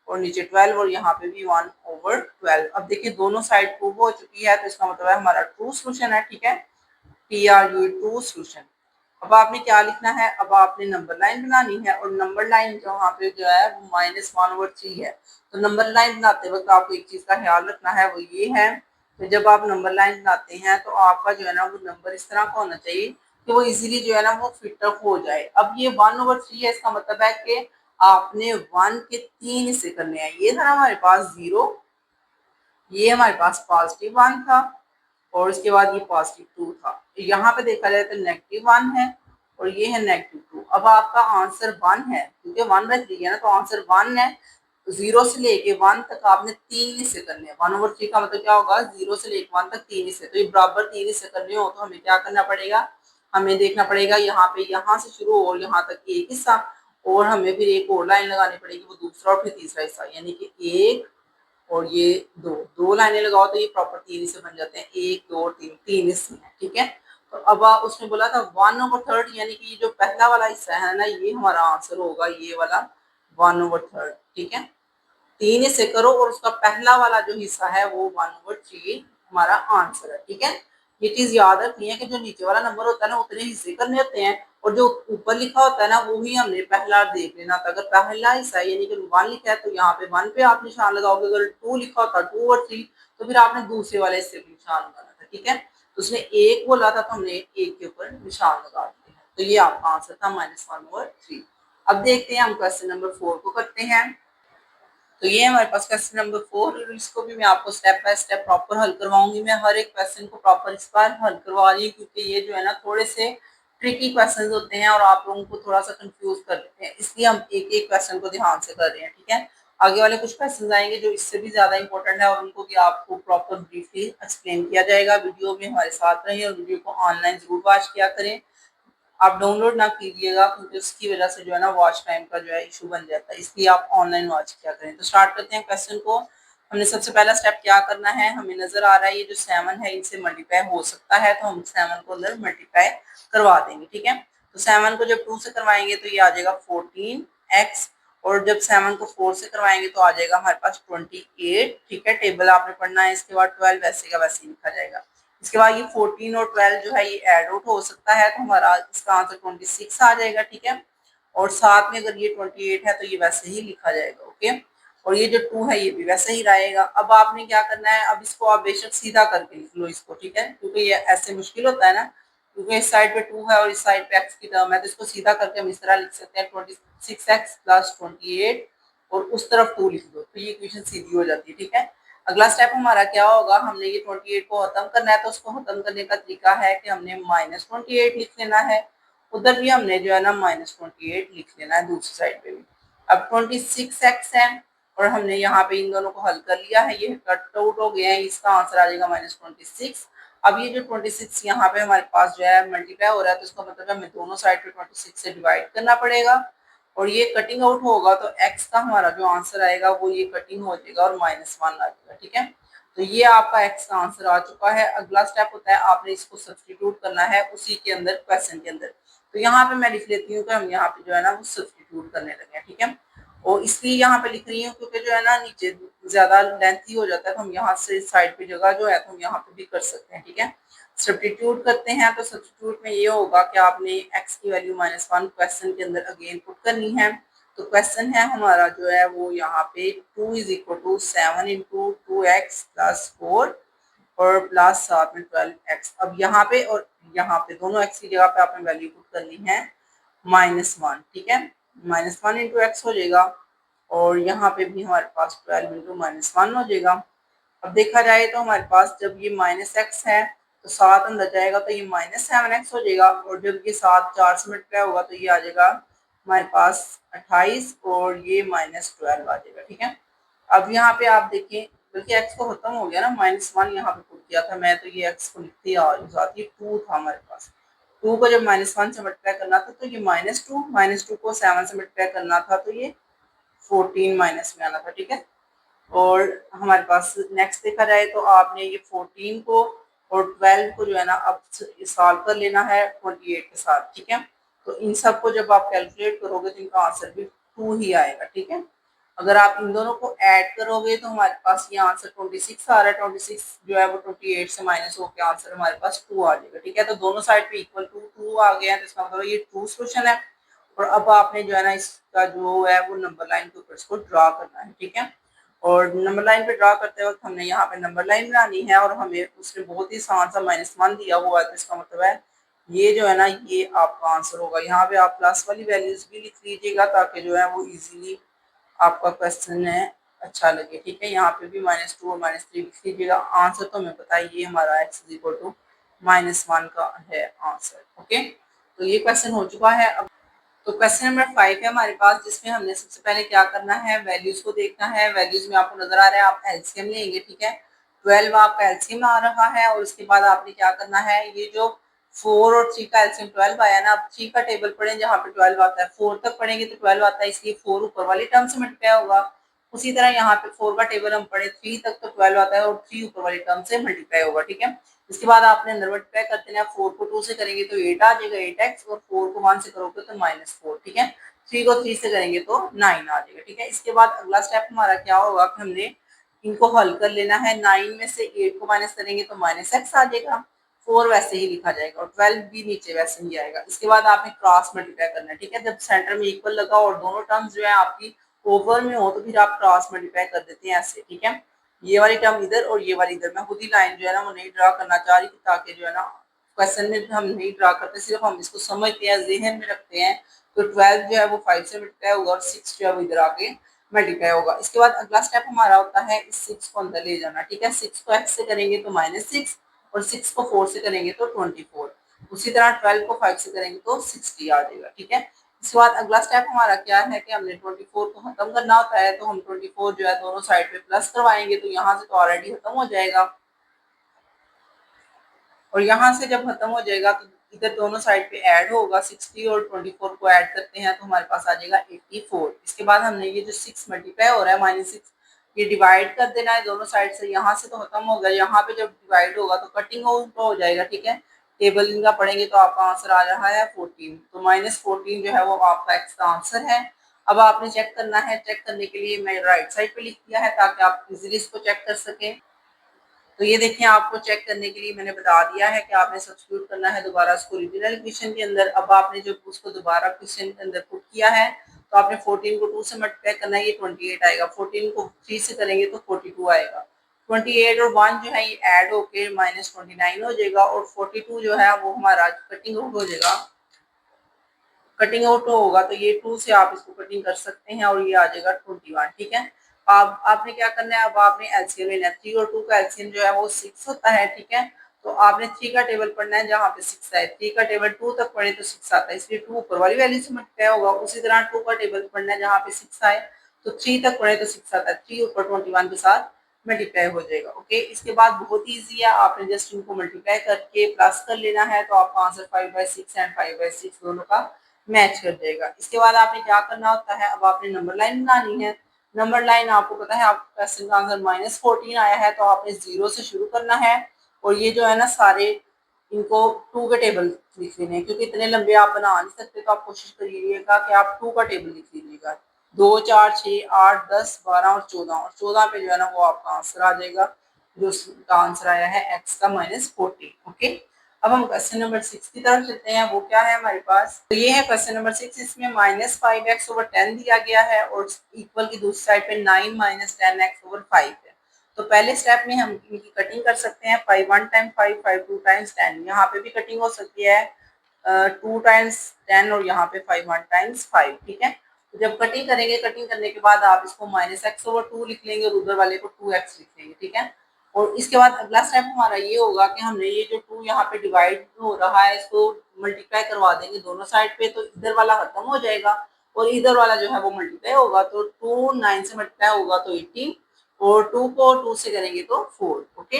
और नीचे 12 और यहाँ पे भी 1/12। अब देखिए दोनों साइड प्रूव हो चुकी है, तो इसका मतलब है हमारा ट्रू सोल्यूशन है। ठीक है, TRU ट्रू सोल्यूशन। अब आपने क्या लिखना है, अब आपने नंबर लाइन बनानी है और नंबर लाइन जहाँ पे जो है वो -1/3 है। तो नंबर लाइन बनाते वक्त आपको एक चीज का ख्याल रखना है, वो ये है कि जब आप नंबर लाइन बनाते हैं तो आपका जो है ना वो नंबर इस तरह का होना चाहिए कि वो इजीली जो है ना वो फिट अप हो जाए। अब ये 1/3 है, इसका मतलब है कि आपने 1 के 3 हिस्से करने हैं। ये था हमारे पास 0, ये हमारे पास +1 था और उसके बाद ये +2 था। यहाँ पे देखा जाए तो -1 है और ये है -2। अब आपका आंसर 1 है, क्योंकि 1/3 है ना, तो आंसर 1 है। 0 से लेके 1 तक आपने 3 हिस्से करने हैं। 1/3 का मतलब क्या होगा, 0 से लेके 1 तक 3 हिस्से, तो ये बराबर 3 हिस्से करने हो तो हमें क्या करना पड़ेगा, हमें देखना पड़ेगा यहाँ पे यहाँ से शुरू हो यहाँ तक एक हिस्सा और हमें फिर एक और लाइन लगानी पड़ेगी, वो दूसरा और फिर तीसरा हिस्सा, यानी कि 1 और ये 2 लाइनें लगाओ तो ये प्रॉपर 3 हिस्से बन जाते हैं। 1 2 3 3 हिस्से हैं। ठीक है, तो अब उसने बोला था 1/3 यानी कि ये जो पहला वाला हिस्सा है ना, ये हमारा आंसर होगा, ये वाला 1/3। ठीक है, 3 हिस्से करो और उसका पहला वाला जो हिस्सा है वो 1/3 हमारा आंसर है। ठीक है, ये चीज याद रखनी है कि जो नीचे वाला नंबर होता है ना उतने हिस्से करने होते हैं और जो ऊपर लिखा होता है ना वो ही हमने पहला देख लेना था। अगर पहला हिस्सा यानी कि 1 लिखा है तो यहाँ पे 1 पे आप निशान लगाओगे, अगर 2 लिखा होता 2 और 3 तो फिर आपने दूसरे वाले हिस्से पे निशान लगाना था। ठीक है, तो उसने 1 बोला था तो हमने 1 के ऊपर निशान लगा दिया, तो ये आपका आंसर था -1/3। अब देखते हैं हम क्वेश्चन नंबर 4 को करते हैं। तो ये हमारे पास क्वेश्चन नंबर 4, इसको भी मैं आपको स्टेप बाय स्टेप प्रॉपर हल करवाऊंगी। मैं हर एक क्वेश्चन को प्रॉपर इस बार हल करवा रही हूँ क्योंकि ये जो है ना थोड़े से ट्रिकी क्वेश्चन होते हैं और आप लोगों को थोड़ा सा कंफ्यूज कर देते हैं, इसलिए हम एक एक क्वेश्चन को ध्यान से कर रहे हैं। ठीक है, आगे वाले कुछ क्वेश्चन आएंगे जो इससे भी ज्यादा इंपॉर्टेंट है और उनको भी आपको प्रॉपर ब्रीफली एक्सप्लेन किया जाएगा। वीडियो में हमारे साथ रहिए और वीडियो को ऑनलाइन जरूर वॉच किया करें। आप डाउनलोड ना कीजिएगा क्योंकि उसकी वजह से जो है ना वॉच टाइम का जो है इशू बन जाता है, इसलिए आप ऑनलाइन वॉच किया करें। तो स्टार्ट करते हैं क्वेश्चन को। हमने सबसे पहला स्टेप क्या करना है, हमें नजर आ रहा है ये जो 7 है इनसे मल्टीप्लाई हो सकता है, तो हम 7 को अंदर मल्टीप्लाई करवा देंगे। ठीक है, तो 7 को जब 2 से करवाएंगे तो ये आ जाएगा 14x और जब 7 को 4 से करवाएंगे तो आ जाएगा हमारे पास 28। ठीक है, टेबल आपने पढ़ना है। इसके बाद 12 वैसे का वैसे ही लिखा जाएगा। इसके बाद ये 14 और 12 जो है ये एड आउट हो सकता है, तो हमारा इसका आंसर 26 आ जाएगा। ठीक है, और साथ में अगर ये 28 है तो ये वैसे ही लिखा जाएगा। ओके, और ये जो 2 है ये भी वैसे ही रहेगा। अब आपने क्या करना है, अब इसको आप बेशक सीधा करके लिख लो इसको। ठीक है, क्योंकि ये ऐसे मुश्किल होता है ना, क्योंकि इस साइड पे 2 है और इस साइड पे x की टर्म है, तो इसको सीधा करके हम इस तरह लिख सकते हैं 26x प्लस 28 और उस तरफ 2 लिख दो, तो ये इक्वेशन सीधी हो जाती है। ठीक है, अगला स्टेप हमारा क्या होगा, हमने ये 28 को खत्म करना है, तो उसको खत्म करने का तरीका है कि हमने -28 लिख लेना है। उधर भी हमने जो है ना -28 लिख लेना है, दूसरी साइड पे भी। अब 26x है और हमने यहाँ पे इन दोनों को हल कर लिया है, ये कट आउट हो गया है, इसका आंसर आ जाएगा -26। अब ये जो 26 यहाँ पे हमारे पास जो है मल्टीप्लाई हो रहा है, तो इसका मतलब है हमें दोनों साइड पे 26 से डिवाइड करना पड़ेगा और ये कटिंग आउट होगा, तो x का हमारा जो आंसर आएगा वो ये कटिंग हो जाएगा और -1 आ जाएगा। ठीक है, तो ये आपका x का आंसर आ चुका है। अगला स्टेप होता है आपने इसको सब्सटीट्यूट करना है उसी के अंदर, क्वेश्चन के अंदर। तो यहाँ पे मैं लिख लेती हूँ कि हम यहाँ पे जो है ना वो सब्सटीट्यूट करने लगे हैं। ठीक है, और इसलिए यहाँ पे लिख रही हूँ क्योंकि जो है ना नीचे ज्यादा लेंथी हो जाता है, तो हम यहाँ से साइड पे जगह जो है तो हम यहाँ पे भी कर सकते हैं। ठीक है, सब्स्टिट्यूट करते हैं, तो सब्स्टिट्यूट में ये होगा कि आपने x की वैल्यू -1 क्वेश्चन के अंदर अगेन पुट करनी है। तो क्वेश्चन है हमारा जो है वो यहाँ पे 2 is equal to 7 into 2x plus 4 और प्लस साथ में 12x। अब यहाँ पे और यहाँ पे दोनों x की जगह पे आपने वैल्यू पुट करनी है -1। ठीक है, -1 इंटू एक्स हो जाएगा और यहाँ पे भी हमारे पास 12 इंटू -1 हो जाएगा। अब देखा जाए तो हमारे पास जब ये -x है तो 7 अंदर जाएगा तो ये -7x हो जाएगा, और जब ये 7 4 से मल्टीप्लाई होगा तो ये आ जाएगा हमारे पास 28 और ये -12 आ जाएगा। ठीक है, अब यहाँ पे आप देखिए, बल्कि x को खत्म हो गया ना, -1 यहाँ पे पुट किया था मैं, तो ये x को लिखते आ रही हूँ, साथ ये 2 था हमारे पास। 2 को जब -1 से मल्टीप्लाई करना था तो ये -2 को 7 से मल्टीप्लाई करना था तो ये 14 माइनस में आना था। ठीक है, और हमारे पास नेक्स्ट देखा जाए तो आपने ये 14 को और 12 को जो है ना अब सॉल्व कर लेना है 28 के साथ। ठीक है, तो इन सब को जब आप कैलकुलेट करोगे तो इनका आंसर भी 2 ही आएगा। ठीक है, अगर आप इन दोनों को ऐड करोगे तो हमारे पास ये आंसर 26 आ रहा है। 26 जो है वो 28 से माइनस होकर आंसर हमारे पास 2 आ जाएगा। ठीक है, तो दोनों साइड पे इक्वल टू 2 आ गया है, तो इसका मतलब ये ट्रू सोल्यूशन है। और अब आपने जो है ना इसका जो है वो नंबर लाइन के ऊपर इसको ड्रा करना है। ठीक है, और नंबर लाइन पे ड्रा करते वक्त हमने यहाँ पे नंबर लाइन बनानी है और हमें उसने बहुत ही आसान सा -1 दिया हुआ है, तो इसका मतलब है ये जो है ना ये आपका आंसर होगा। यहाँ पे आप प्लस वाली वैल्यूज भी लिख लीजिएगा ताकि जो है वो इजीली आपका क्वेश्चन है अच्छा लगे। ठीक है, यहाँ पे भी -2 और -3 लिख लीजिएगा। आंसर तो हमें पता है ये हमारा x इज इक्वल टू -1 का है आंसर। ओके, तो ये क्वेश्चन हो चुका है। अब तो क्वेश्चन नंबर 5 है हमारे पास, जिसमें हमने सबसे पहले क्या करना है, वैल्यूज को देखना है। वैल्यूज में आपको नजर आ रहा है, आप एलसीएम लेंगे। ठीक है, 12 आपका एलसीएम आ रहा है और उसके बाद आपने क्या करना है, ये जो 4 और 3 का एलसीएम 12 आया ना, अब 3 का टेबल पढ़े जहाँ पे 12 आता है, 4 तक पढ़ेंगे तो 12 आता है, इसलिए 4 ऊपर वाली टर्म से मल्टीप्लाई होगा। उसी तरह यहाँ पे 4 का टेबल हम पढ़े 3 तक तो 12 आता है और 3 ऊपर वाली टर्म से मल्टीप्लाई होगा। ठीक है, इसके बाद आपने अंदर मल्टीप्लाई करते हैं, 4 को 2 से करेंगे तो 8 आ जाएगा 8x, और 4 को 1 से करोगे तो -4। ठीक है, 3 को 3 से करेंगे तो 9 आ जाएगा। ठीक है, इसके बाद अगला स्टेप हमारा क्या होगा कि हमने इनको हल कर लेना है। 9 में से 8 को माइनस करेंगे तो -x आ जाएगा, 4 वैसे ही लिखा जाएगा और 12 भी नीचे वैसे ही आएगा। इसके बाद आपने क्रॉस मल्टीप्लाई करना है। ठीक है, जब सेंटर में इक्वल लगा और दोनों टर्म्स जो है आपकी ओवर में हो तो फिर आप क्रॉस मल्टीप्लाई कर देते हैं ऐसे। ठीक है, ये वाली टर्म इधर और ये वाली इधर। मैं खुद ही लाइन जो है ना वो नहीं ड्रा करना चाह रही ताकि जो है ना क्वेश्चन में हम नहीं ड्रा करते, सिर्फ हम इसको समझते हैं, जहन में रखते हैं। तो 12 जो है वो 5 से मल्टीप्लाई होगा और 6 जो है वो इधर आके मल्टीप्लाई होगा। इसके बाद अगला स्टेप हमारा होता है इस 6 को अंदर ले जाना। ठीक है, 6 को x से करेंगे तो -6 और 6 को 4 से करेंगे तो 24। उसी तरह 12 को 5 से करेंगे तो 60 आ जाएगा। ठीक है, इसके बाद अगला स्टेप हमारा क्या है कि हमने 24 को खत्म करना होता है, तो हम 24 जो है दोनों साइड पे प्लस करवाएंगे, तो यहाँ से तो ऑलरेडी खत्म हो जाएगा और यहाँ से जब खत्म हो जाएगा तो इधर दोनों साइड पे ऐड होगा। 60 और 24 को ऐड करते हैं तो हमारे पास आ जाएगा 84। इसके बाद हमने ये जो 6 मल्टीप्लाई हो रहा है -6, ये डिवाइड कर देना है दोनों साइड से। यहाँ से तो खत्म हो गया, यहाँ पे जब डिवाइड होगा तो कटिंग आउट हो जाएगा। ठीक है, टेबल इनका पढ़ेंगे तो आपका आंसर आ रहा है 14, तो -14 जो है वो आपका एक्स का आंसर है। अब आपने चेक करना है, चेक करने के लिए मैं राइट साइड पे लिख दिया है ताकि आप इजीली इसको चेक कर सकें। तो ये देखें, आपको चेक करने के लिए मैंने बता दिया है कि आपने सब्स्टिट्यूट करना है दोबारा उसको ओरिजिनल इक्वेशन के अंदर। अब आपने जब उसको दोबारा क्वेश्चन के अंदर पुट किया है तो आपने 14 को 2 से मल्टीप्लाई करना है, ये 28 आएगा। 14 को 3 से करेंगे तो 42 आएगा। 28 और 1 जो है ये ऐड होके -29 हो जाएगा और 42 जो है वो हमारा कटिंग आउट हो जाएगा। कटिंग आउट होगा तो ये 2 से आप इसको कटिंग कर सकते हैं और ये आ जाएगा 21। ठीक है। अब आपने क्या करना है, अब आपने एलसीएम लेना है। 3 और 2 का एलसीएम जो है वो 6 होता है। ठीक है। तो आपने 3 का टेबल पढ़ना है जहाँ पे 6 है। 3 का टेबल 2 तक पढ़े तो 6 आता है, इसलिए 2 ऊपर वाली वैल्यू से मल्टीप्लाई होगा। उसी तरह 2 का टेबल पढ़ना है जहाँ पे 6 आए तो 3 तक पढ़े तो 6 आता है। 3 ऊपर 21 के साथ मल्टीप्लाई हो जाएगा। ओके, इसके बाद बहुत ईजी है, आपने जस्ट इनको मल्टीप्लाई करके प्लस कर लेना है तो आपका आंसर 5/6 एंड 5/6 दोनों का मैच कर जाएगा। इसके बाद आपने क्या करना होता है, अब आपने नंबर लाइन बनानी है। नंबर लाइन आपको पता है आपका क्वेश्चन का आंसर -14 आया है तो आपने 0 से शुरू करना है और ये जो है ना सारे इनको 2 के टेबल लिख लेने हैं, क्योंकि इतने लंबे आप बना नहीं सकते तो आप कोशिश करिएगा कि आप 2 का टेबल लिख लीजिएगा। 2, 4, 6, 8, 10, 12 और 14, और 14 पे जो है ना वो आपका आंसर आ जाएगा, जो उसका आंसर आया है x का -14। ओके, अब हम क्वेश्चन नंबर 6 की तरफ चलते हैं। वो क्या है हमारे पास, तो ये है क्वेश्चन नंबर 6। इसमें -5x/10 दिया गया है और इक्वल की दूसरी साइड पे 9 -10x/5 है। तो पहले स्टेप में हम इनकी कटिंग कर सकते हैं। 5 1 टाइम 5, 5 2 टाइम्स 10, यहाँ पे भी कटिंग हो सकती है 2 टाइम्स 10 और यहाँ पे 5 1 टाइम्स 5। ठीक है। तो जब कटिंग करेंगे, कटिंग करने के बाद आप इसको -x/2 लिख लेंगे और उधर वाले को 2x लिख लेंगे। ठीक है। और इसके बाद अगला स्टेप हमारा ये होगा कि हमने ये जो 2 यहाँ पे डिवाइड हो रहा है इसको मल्टीप्लाई करवा देंगे दोनों साइड पे, तो इधर वाला खत्म हो जाएगा और इधर वाला जो है वो मल्टीप्लाई होगा। तो 2 9 से मल्टीप्लाई होगा तो 18 और 2 को 2 से करेंगे तो 4। ओके,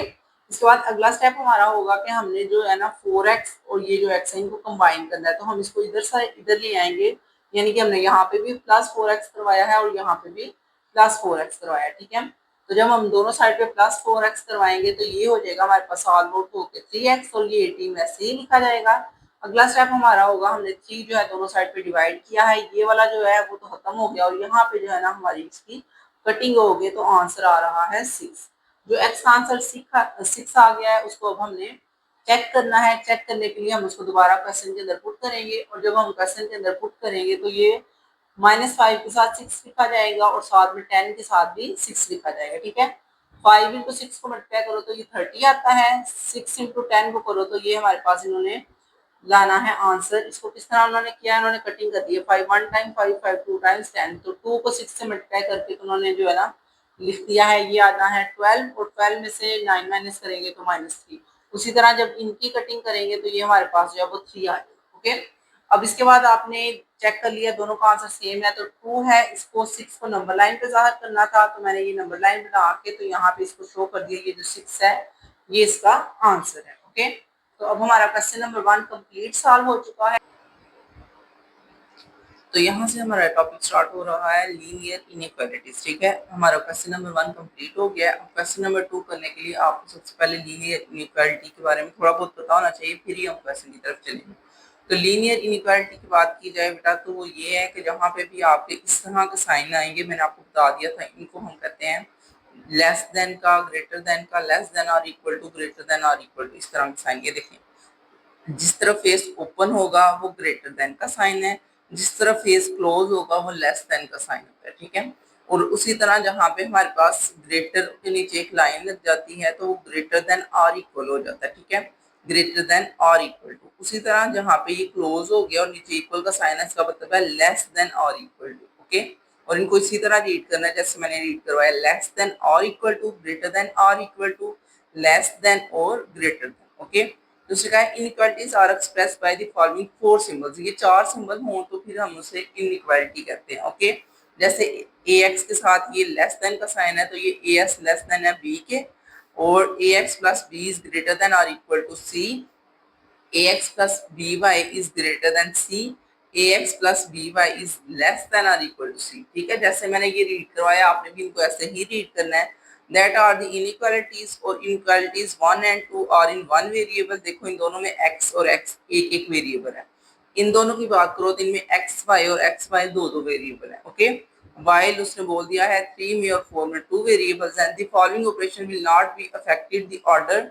इसके बाद अगला स्टेप हमारा होगा कि हमने जो है ना 4x और ये जो x है इनको कंबाइन करना है। तो हम इसको इधर से इधर ले आएंगे, यानी कि हमने यहाँ पे भी +4x करवाया है और यहाँ पे भी +4x करवाया है। ठीक है। तो जब हम दोनों साइड पे +4x करवाएंगे तो ये हो जाएगा हमारे पास सॉल्व आउट होके 3x और ये 18 वैसे ही लिखा जाएगा। अगला स्टेप हमारा होगा, हमने 3 जो है दोनों साइड पे डिवाइड किया है, ये वाला जो है वो तो खत्म हो गया और यहाँ पे जो है ना हमारी इसकी कटिंग हो गई तो आंसर आ रहा है 6। जो एक्स आंसर 6 आ गया है उसको अब हमने चेक करना है। चेक करने के लिए हम उसको दोबारा क्वेश्चन के अंदर पुट करेंगे और जब हम क्वेश्चन के अंदर पुट करेंगे तो ये -5 के साथ 6 लिखा जाएगा और साथ में 10 के साथ भी 6 लिखा जाएगा। ठीक है। 5 इंटू 6 को मल्टीप्लाई करो तो ये 30 आता है। 6 इंटू 10 को करो तो ये हमारे पास इन्होंने लाना है आंसर। इसको किस तरह उन्होंने किया, इन्होंने कटिंग कर दी है। 5 1 टाइम 5, 5 2 टाइम्स 10, तो 2 को 6 से मल्टीप्लाई करके तो उन्होंने जो है ना लिख दिया है। ये आता है 12 और 12 में से 9 माइनस करेंगे तो -3। उसी तरह जब इनकी कटिंग करेंगे तो ये हमारे पास जो है वो 3 आ जाएगा। ओके, अब इसके बाद आपने चेक कर लिया दोनों का आंसर सेम है तो 2 है। इसको 6 को नंबर लाइन पे जाहिर करना था तो मैंने ये नंबर लाइन बना के तो यहाँ पे इसको शो कर दिया, ये जो 6 है ये इसका आंसर है। ओके, तो अब हमारा क्वेश्चन नंबर 1 कंप्लीट सॉल्व हो चुका है। तो यहाँ से हमारा टॉपिक स्टार्ट हो रहा है लीनियर इनइक्वालिटीज। ठीक है, हमारा क्वेश्चन नंबर 1 कंप्लीट हो गया। अब क्वेश्चन नंबर 2 करने के लिए आपको सबसे पहले लीनियर इनइक्वालिटी के बारे में थोड़ा बहुत पता होना चाहिए, फिर ही हम क्वेश्चन की तरफ चलेंगे। तो लीनियर इनइक्वालिटी की बात की जाए बेटा तो वो ये है कि जहाँ पे भी आपके इस तरह के साइन आएंगे, मैंने आपको बता दिया था, इनको हम कहते हैं लेस देन का, ग्रेटर देन का, लेस देन और इक्वल टू, ग्रेटर देन और इक्वल टू, इस तरह के साइन। ये देखें, जिस तरफ फेस ओपन होगा वो ग्रेटर देन का साइन है, जिस तरफ फेस क्लोज होगा वो लेस देन का साइन होता है। ठीक है। और उसी तरह जहाँ पे हमारे पास ग्रेटर के नीचे एक लाइन लग जाती है तो वो ग्रेटर देन और इक्वल हो जाता है। ठीक है, ग्रेटर देन और इक्वल टू। उसी तरह जहाँ पे ये क्लोज हो गया और नीचे इक्वल का साइन है, इसका मतलब है लेस देन और इक्वल टू। ओके, और इनको इसी तरह रीड करना है जैसे मैंने रीड करवाया, लेस देन और इक्वल टू, ग्रेटर देन और इक्वल टू, लेस देन और ग्रेटर देन। ओके, दूसरे का है inequalities are express by the following 4 symbols. ये 4 सिंबल हों तो फिर हम उसे इनइक्वालिटी कहते हैं। ओके, जैसे ax के साथ ये लेस देन का साइन है तो ये as लेस देन है b के, और ax plus b is greater than और equal to c, ax plus by is greater than c, ax plus by is less than or equal to c। ठीक है, जैसे मैंने ये रीड करवाया आपने भी इनको ऐसे ही रीड करना है। That are the inequalities और inequalities 1 and 2 are in one variable। देखो इन दोनों में x और x एक एक वेरिएबल है। इन दोनों की बात करो तो इनमें एक्स वाई और एक्स वाई दो दो वेरिएबल है। ओके, वाइल उसने बोल दिया है 3 में और 4 में two variables and the following operation will not be affected the order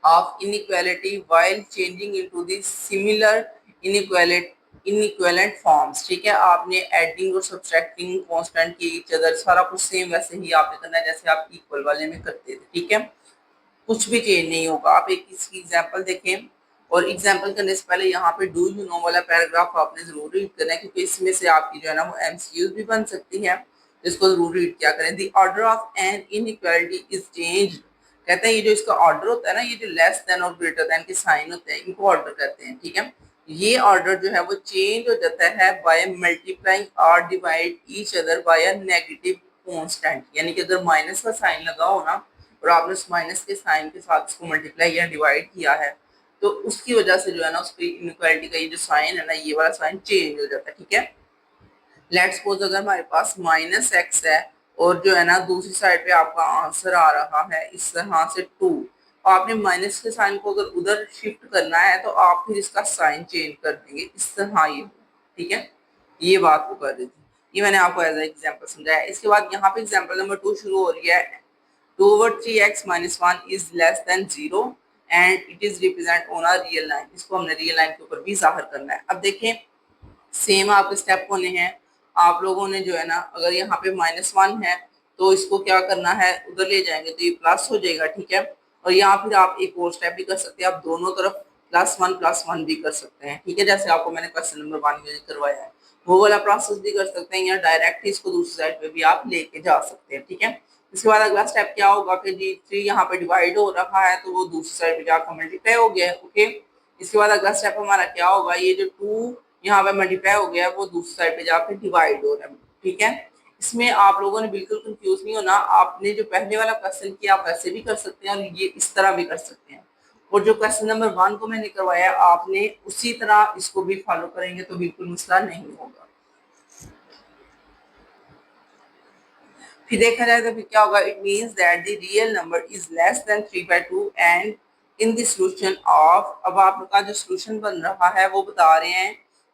of inequality while changing into the similar inequivalent forms। ठीक है, आपने एडिंग और सब्ट्रैक्टिंग कांस्टेंट की ईच अदर सारा कुछ सेम वैसे ही आपने करना है जैसे आप इक्वल वाले में करते थे। ठीक है, कुछ भी चेंज नहीं होगा। आप एक इसकी एग्जांपल देखें, और एग्जांपल करने से पहले यहाँ पे डू यू नो वाला पैराग्राफ आपने जरूर रीड करना है, क्योंकि इसमें से आपकी जो है ना वो एमसीक्यूज भी बन सकती है। इसको जरूर रीड क्या करें। The order of an inequality is change. कहते हैं ये जो इसका ऑर्डर होता है ना, ये जो लेस देन और ग्रेटर देन के साइन होते हैं इनको ऑर्डर कहते हैं। ठीक है, ये ऑर्डर जो है वो चेंज हो जाता है बाय मल्टीप्लाइंग और divide each other by a negative constant. यानी कि अगर माइनस का साइन लगा हो ना और आपने उस माइनस के साइन के साथ इसको मल्टीप्लाई या डिवाइड किया है, तो उसकी वजह से जो है ना उसकी इनइक्वालिटी का ये जो साइन है ना, ये वाला साइन चेंज हो जाता है। ठीक है, लेट्स सपोज अगर हमारे पास माइनस एक्स है और जो है ना दूसरी साइड पे आपका आंसर आ रहा है इस तरह से 2, और आपने माइनस के साइन को अगर उधर शिफ्ट करना है तो आप फिर इसका साइन चेंज कर देंगे इस तरह ये। ठीक है, ये बात वो कर रही थी, ये मैंने आपको एज एग्जाम्पल समझाया। इसके बाद यहाँ पे एग्जाम्पल नंबर 2 शुरू हो रही है। 2 over 3x minus 1 is less than 0 and it is represent on a real line। इसको हमने रियल लाइन के ऊपर भी जाहिर करना है। अब देखें सेम आपके स्टेप होने हैं। आप लोगों ने जो है ना अगर यहाँ पे -1 है तो इसको क्या करना है, उधर ले जाएंगे तो ये प्लस हो जाएगा। ठीक है, और यहाँ फिर आप एक और स्टेप भी कर सकते हैं, आप दोनों तरफ +1 भी कर सकते हैं। ठीक है, जैसे आपको मैंने क्वेश्चन नंबर 1 में करवाया है वो वाला प्रोसेस भी कर सकते हैं, या डायरेक्ट इसको दूसरी साइड पे भी आप लेके जा सकते हैं। ठीक है, इसके बाद अगला स्टेप क्या होगा कि जी 3 यहाँ पे डिवाइड हो रहा है तो वो दूसरी साइड पे जाकर मल्टीप्लाई हो गया है। ओके, इसके बाद अगला स्टेप हमारा क्या होगा, ये जो 2 यहाँ पे मल्टीप्लाई हो गया है वो दूसरी साइड पे जाकर डिवाइड हो रहा है। ठीक है, इसमें आप लोगों ने बिल्कुल कंफ्यूज नहीं होना। आपने जो पहले वाला क्वेश्चन किया आप वैसे भी कर सकते हैं और ये इस तरह भी कर सकते हैं, और जो क्वेश्चन नंबर 1 को मैंने करवाया आपने उसी तरह इसको भी फॉलो करेंगे तो बिल्कुल मसला नहीं होगा। फिर देखा जाए तो फिर क्या होगा, it means that the real number is less than 3/2 and in the solution of. अब आपका जो सॉल्यूशन बन रहा है वो बता रहे हैं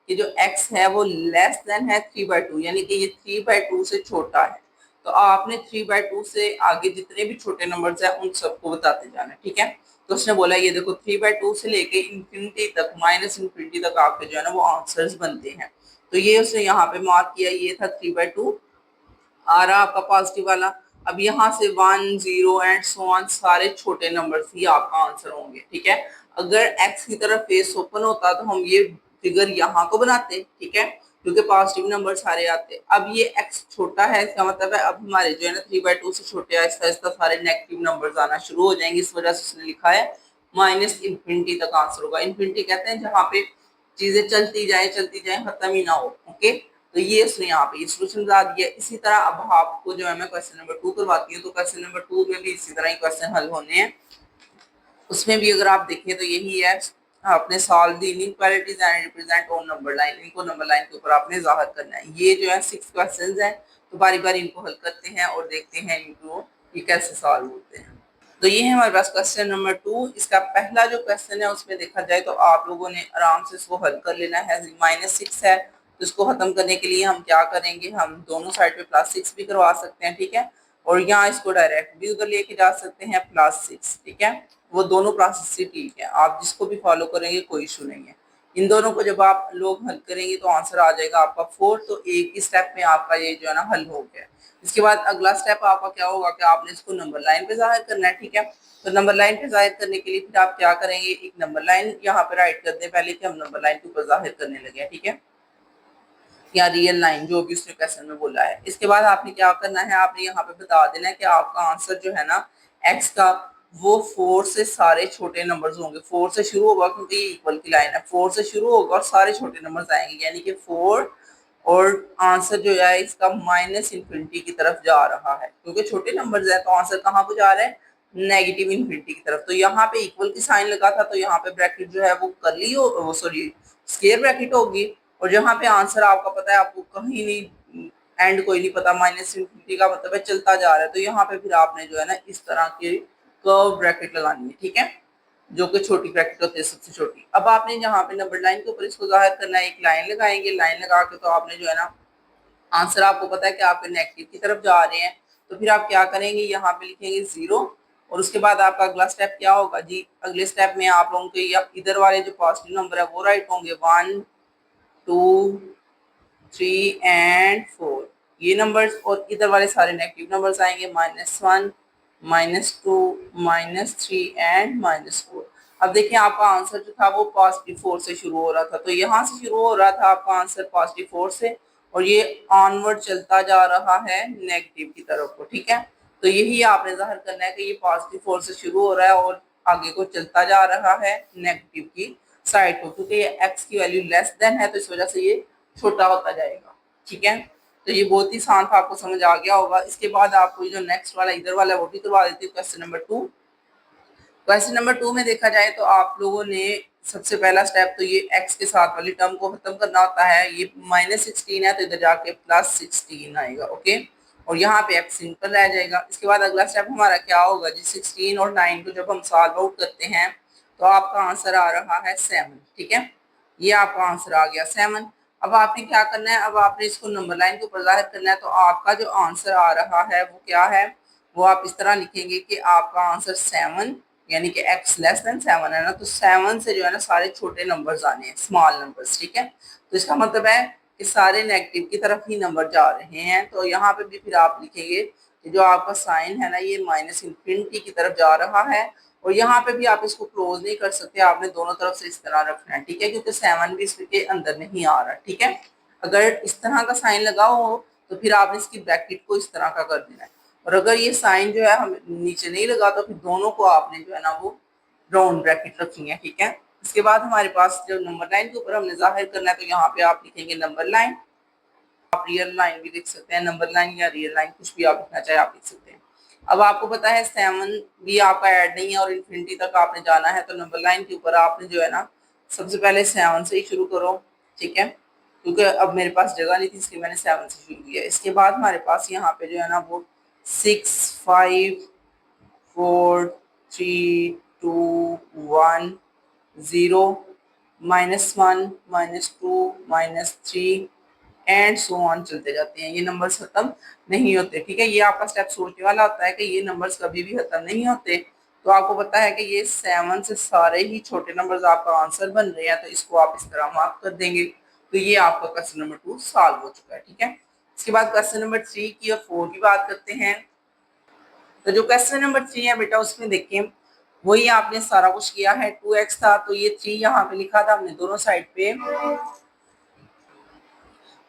कि जो x है वो लेस देन है 3/2, यानी कि ये 3/2 से छोटा है। तो आपने 3/2 से आगे जितने भी छोटे नंबर्स हैं उन सबको बताते जाना है। ठीक है, तो उसने बोला ये देखो 3/2 से लेके इंफिनिटी तक -इंफिनिटी तक आपके जो है ना वो आंसर्स बनते हैं। तो ये उसने यहाँ पे मार्क किया, ये था 3/2 आ रहा आपका पॉजिटिव वाला। अब यहाँ से 1 0 एंड सो ऑन सारे छोटे नंबर्स ही आपका आंसर होंगे। ठीक है, अगर एक्स की तरफ फेस ओपन होता तो हम ये फिगर यहाँ को बनाते। ठीक है, क्योंकि पॉजिटिव नंबर सारे आते। अब ये एक्स छोटा है, इसका मतलब है अब हमारे जो है ना 3/2 से छोटे आहिस्ता आहिस्ता सारे नेगेटिव नंबर्स आना शुरू हो जाएंगे। इस वजह से उसने लिखा है -इंफिनिटी तक आंसर होगा। इंफिनिटी कहते हैं जहाँ पे चीजें चलती जाए खत्म ही ना हो। ओके, तो ये उसने यहाँ पे सोल्यूशन बता दिया। इसी तरह अब आपको जो है मैं क्वेश्चन नंबर 2 करवाती हूँ, तो क्वेश्चन नंबर 2 में भी इसी तरह ही क्वेश्चन हल होने हैं। उसमें भी अगर आप देखें तो यही है, आपने solve the inequalities and represent on number line. इनको नंबर लाइन के ऊपर आपने जाहिर करना है। ये जो है 6 क्वेश्चंस हैं, तो बारी बारी इनको हल करते हैं और देखते हैं इनको ये कैसे सॉल्व होते हैं। तो ये है हमारे पास क्वेश्चन नंबर 2। इसका पहला जो क्वेश्चन है उसमें देखा जाए तो आप लोगों ने आराम से इसको हल कर लेना है। -6 है तो इसको खत्म करने के लिए हम क्या करेंगे, हम दोनों साइड पे +6 भी करवा सकते हैं। ठीक है, और यहाँ इसको डायरेक्ट भी उधर लेके जा सकते हैं +6। ठीक है, वो दोनों प्रोसेस ही ठीक है, आप जिसको भी फॉलो करेंगे कोई इशू नहीं है। इन दोनों को जब आप लोग हल करेंगे तो आंसर आ जाएगा आपका 4। तो एक ही स्टेप में आपका ये जो है ना हल हो गया। इसके बाद अगला स्टेप आपका क्या होगा कि आपने इसको नंबर लाइन पे जाहिर करना है। ठीक है, तो नंबर लाइन पे जाहिर करने के लिए फिर आप क्या करेंगे, एक नंबर लाइन यहाँ पे राइट कर दें पहले कि हम नंबर लाइन के ऊपर जाहिर करने लगे। ठीक है, या रियल लाइन जो भी उसने क्वेश्चन में बोला है। इसके बाद आपने क्या करना है, आपने यहाँ पे बता देना है कि आपका आंसर जो है ना एक्स का वो 4 से सारे छोटे नंबर्स होंगे। 4 से शुरू होगा क्योंकि ये इक्वल की लाइन है, 4 से शुरू होगा और सारे छोटे नंबर्स आएंगे, यानी कि 4। और आंसर जो है इसका -इंफिनिटी की तरफ जा रहा है, क्योंकि छोटे नंबर्स है तो आंसर कहाँ को जा रहा है, नेगेटिव इंफिनिटी की तरफ। तो यहाँ पे इक्वल की साइन लगा था तो यहाँ पे ब्रैकेट जो है वो करली हो, वो सॉरी स्क्वायर ब्रैकेट होगी। और जहाँ पे आंसर आपका पता है आपको कहीं नहीं एंड कोई नहीं पता, -इंफिनिटी का मतलब है चलता जा रहा है, तो यहाँ पे फिर आपने जो है ना इस तरह की कर्व ब्रैकेट लगानी है। ठीक है, जो कि छोटी ब्रैकेट होती है सबसे छोटी। अब आपने यहाँ पे नंबर लाइन के ऊपर इसको जाहिर करना है, एक लाइन लगाएंगे, लाइन लगा के तो आपने जो है ना आंसर आपको पता है कि आपके नेगेटिव की तरफ जा रहे हैं, तो फिर आप क्या करेंगे, यहाँ पे लिखेंगे 0 और उसके बाद आपका अगला स्टेप क्या होगा जी, अगले स्टेप में आप लोगों के इधर वाले जो पॉजिटिव नंबर है वो राइट होंगे, 1 2 3 एंड 4 ये नंबर्स, और इधर वाले सारे नेगेटिव नंबर्स आएंगे, -1 -2 -3 एंड -4। अब देखिए आपका आंसर जो था वो +4 से शुरू हो रहा था, तो यहाँ से शुरू हो रहा था आपका आंसर +4 से और ये ऑनवर्ड चलता जा रहा है नेगेटिव की तरफ को, ठीक है। तो यही आपने जाहिर करना है कि ये +4 से शुरू हो रहा है और आगे को चलता जा रहा है नेगेटिव की साइड को, क्योंकि ये x की वैल्यू लेस देन है तो इस वजह से ये छोटा होता जाएगा, ठीक है। तो ये बहुत ही आसान था, आपको समझ आ गया होगा। इसके बाद आपको जो नेक्स्ट वाला इधर वाला वो भी करवा देती हूँ, क्वेश्चन नंबर 2। क्वेश्चन नंबर 2 में देखा जाए तो आप लोगों ने सबसे पहला स्टेप तो ये x के साथ वाली टर्म को खत्म करना होता है, ये -16 है तो इधर जाके +16 आएगा, ओके, और यहाँ पे x सिंपल रह जाएगा। इसके बाद अगला स्टेप हमारा क्या होगा जी, 16 और 9 को जब हम सॉल्व आउट करते हैं तो आपका आंसर आ रहा है 7, ठीक है, ये आपका आंसर आ गया 7। अब आपने क्या करना है, अब आपने इसको नंबर लाइन के ऊपर जाहिर करना है, तो आपका जो आंसर आ रहा है वो क्या है, वो आप इस तरह लिखेंगे कि आपका आंसर 7 यानी कि x लेस देन 7 है ना, तो 7 से जो है ना सारे छोटे नंबर्स आने हैं, स्मॉल नंबर्स, ठीक है। तो इसका मतलब है कि सारे नेगेटिव की तरफ ही नंबर जा रहे हैं, तो यहाँ पे भी फिर आप लिखेंगे कि जो आपका साइन है ना ये -इंफिनिटी की तरफ जा रहा है, और यहाँ पे भी आप इसको क्लोज नहीं कर सकते, आपने दोनों तरफ से इस तरह रखना है, ठीक है, क्योंकि 7 भी इसके अंदर नहीं आ रहा, ठीक है। अगर इस तरह का साइन लगा हो तो फिर आपने इसकी ब्रैकेट को इस तरह का कर देना है, और अगर ये साइन जो है हम नीचे नहीं लगा तो फिर दोनों को आपने जो है ना वो राउंड ब्रैकेट रखनी है, ठीक है। इसके बाद हमारे पास जो नंबर लाइन के ऊपर हमने जाहिर करना है, तो यहाँ पे आप लिखेंगे नंबर लाइन, आप रियल लाइन भी लिख सकते हैं, नंबर लाइन या रियल लाइन कुछ भी आप लिखना चाहे आप लिख सकते हैं। अब आपको पता है 7 भी आपका ऐड नहीं है और इन्फिनिटी तक आपने जाना है, तो नंबर लाइन के ऊपर आपने जो है ना सबसे पहले 7 से ही शुरू करो, ठीक है, क्योंकि अब मेरे पास जगह नहीं थी इसलिए मैंने 7 से शुरू किया। इसके बाद हमारे पास यहाँ पे जो है ना वो 6 5 4 3 2 1 0 -1 -2 -3 एंड सो ऑन चलते जाते हैं, ये नंबर्स खत्म नहीं होते, ठीक है। ये आपका स्टेप सोचने वाला होता है कि ये नंबर्स कभी भी खत्म नहीं होते, तो आपको पता है कि ये 7 से सारे ही छोटे नंबर्स आपका आंसर बन रहे हैं, तो इसको आप इस तरह मार्क कर देंगे। तो ये आपका क्वेश्चन नंबर 2 सॉल्व हो चुका है, ठीक है। इसके बाद क्वेश्चन नंबर 3 की और 4 की बात करते हैं। तो जो क्वेश्चन नंबर 3 है बेटा उसमें देखिए वही आपने सारा कुछ किया है, 2x था तो ये 3 यहाँ पे लिखा था हमने दोनों साइड पे,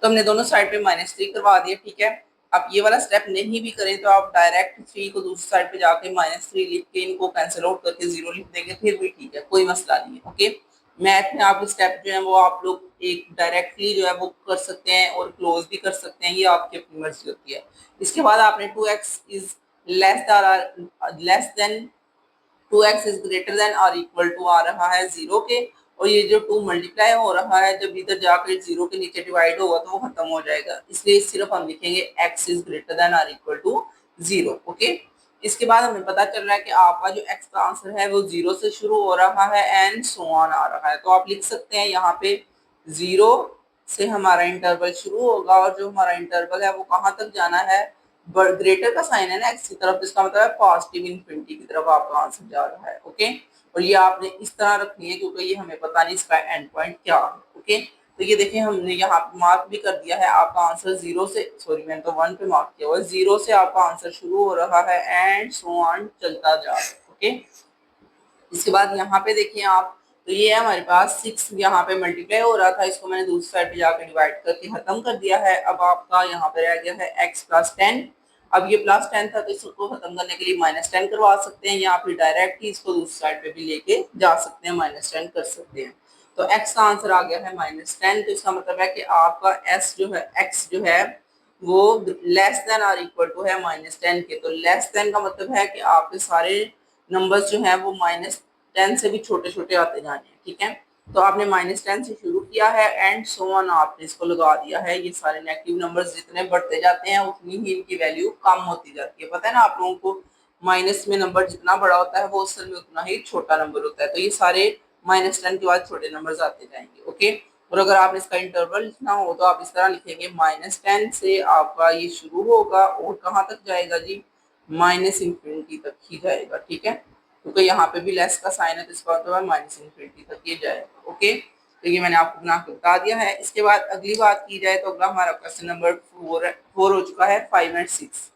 तो हमने दोनों साइड पे -3 करवा दिया, ठीक है। आप ये वाला स्टेप नहीं भी करें तो आप डायरेक्ट 3 को दूसरी साइड पे जाके -3 लिख के इनको कैंसिल आउट करके 0 लिख देंगे, फिर भी ठीक है, कोई मसला नहीं है, ओके। मैथ में आप स्टेप जो है वो आप लोग एक डायरेक्टली जो है वो कर सकते हैं और क्लोज भी कर सकते हैं, ये आपकी अपनी मर्जी होती है। इसके बाद आपने 2x is less than 2x is greater than और इक्वल टू आ रहा है 0 के, और ये जो 2 मल्टीप्लाई हो रहा है जब इधर जाकर 0 के नीचे डिवाइड होगा तो वो खत्म हो जाएगा, इसलिए सिर्फ हम लिखेंगे x इज ग्रेटर देन और इक्वल टू 0, ओके। इसके बाद हमें पता चल रहा है कि आपका जो x का आंसर है वो 0 से शुरू हो रहा है एंड सो ऑन आ रहा है, तो आप लिख सकते हैं यहाँ पे 0 से हमारा इंटरवल शुरू होगा और जो हमारा इंटरवल है वो कहाँ तक जाना है, ग्रेटर का साइन है ना x की तरफ, इसका मतलब है पॉजिटिव इनफिनिटी की तरफ आपका आंसर जा रहा है, ओके। और ये आपने इस तरह रखनी है क्योंकि ये हमें पता नहीं इसका एंड पॉइंट क्या है, ओके। तो ये देखिए हमने यहाँ पे मार्क भी कर दिया है, आपका आंसर 0 से, सॉरी मैंने तो 1 पे मार्क किया हुआ है, 0 से आपका आंसर शुरू हो रहा है एंड सो ऑन चलता जा रहा है, ओके। इसके बाद यहाँ पे देखिए आप, तो ये है हमारे पास 6 यहाँ पे मल्टीप्लाई हो रहा था, इसको मैंने दूसरी साइड पे जाकर डिवाइड करके खत्म कर दिया है। अब आपका यहाँ पे रह गया है x प्लस 10, अब ये प्लस 10 था तो इसको खत्म करने के लिए -10 करवा सकते हैं, या फिर डायरेक्ट ही इसको दूसरी साइड पे भी लेके जा सकते हैं, -10 कर सकते हैं। तो x का आंसर आ गया है -10, तो इसका मतलब है कि आपका s जो है x जो है वो लेस देन और इक्वल टू है -10 के, तो लेस देन का मतलब है कि आपके सारे नंबर्स जो हैं वो -10 से भी छोटे छोटे आते जाने हैं, ठीक है। तो आपने -10 से शुरू किया है एंड सो ऑन आपने इसको लगा दिया है, ये सारे नेगेटिव नंबर्स जितने बढ़ते जाते हैं उतनी ही इनकी वैल्यू कम होती जाती है, पता है ना आप लोगों को, माइनस में नंबर जितना बड़ा होता है वो असल में उतना ही छोटा नंबर होता है। तो ये सारे -10 के बाद छोटे नंबर आते जाएंगे। ओके, और अगर आपने इसका इंटरवल लिखना हो तो आप इस तरह लिखेंगे -10 से आपका ये शुरू होगा और कहाँ तक जाएगा जी, -इंफिनिटी तक ही जाएगा। ठीक है, क्योंकि यहाँ पे भी लेस का साइन है तो इसका मतलब है -इंफिनिटी तक ये जाएगा। ओके, तो ये मैंने आपको बना के बता दिया है। इसके बाद अगली बात की जाए तो अगला हमारा क्वेश्चन नंबर 4 हो चुका है, 5 एंड 6।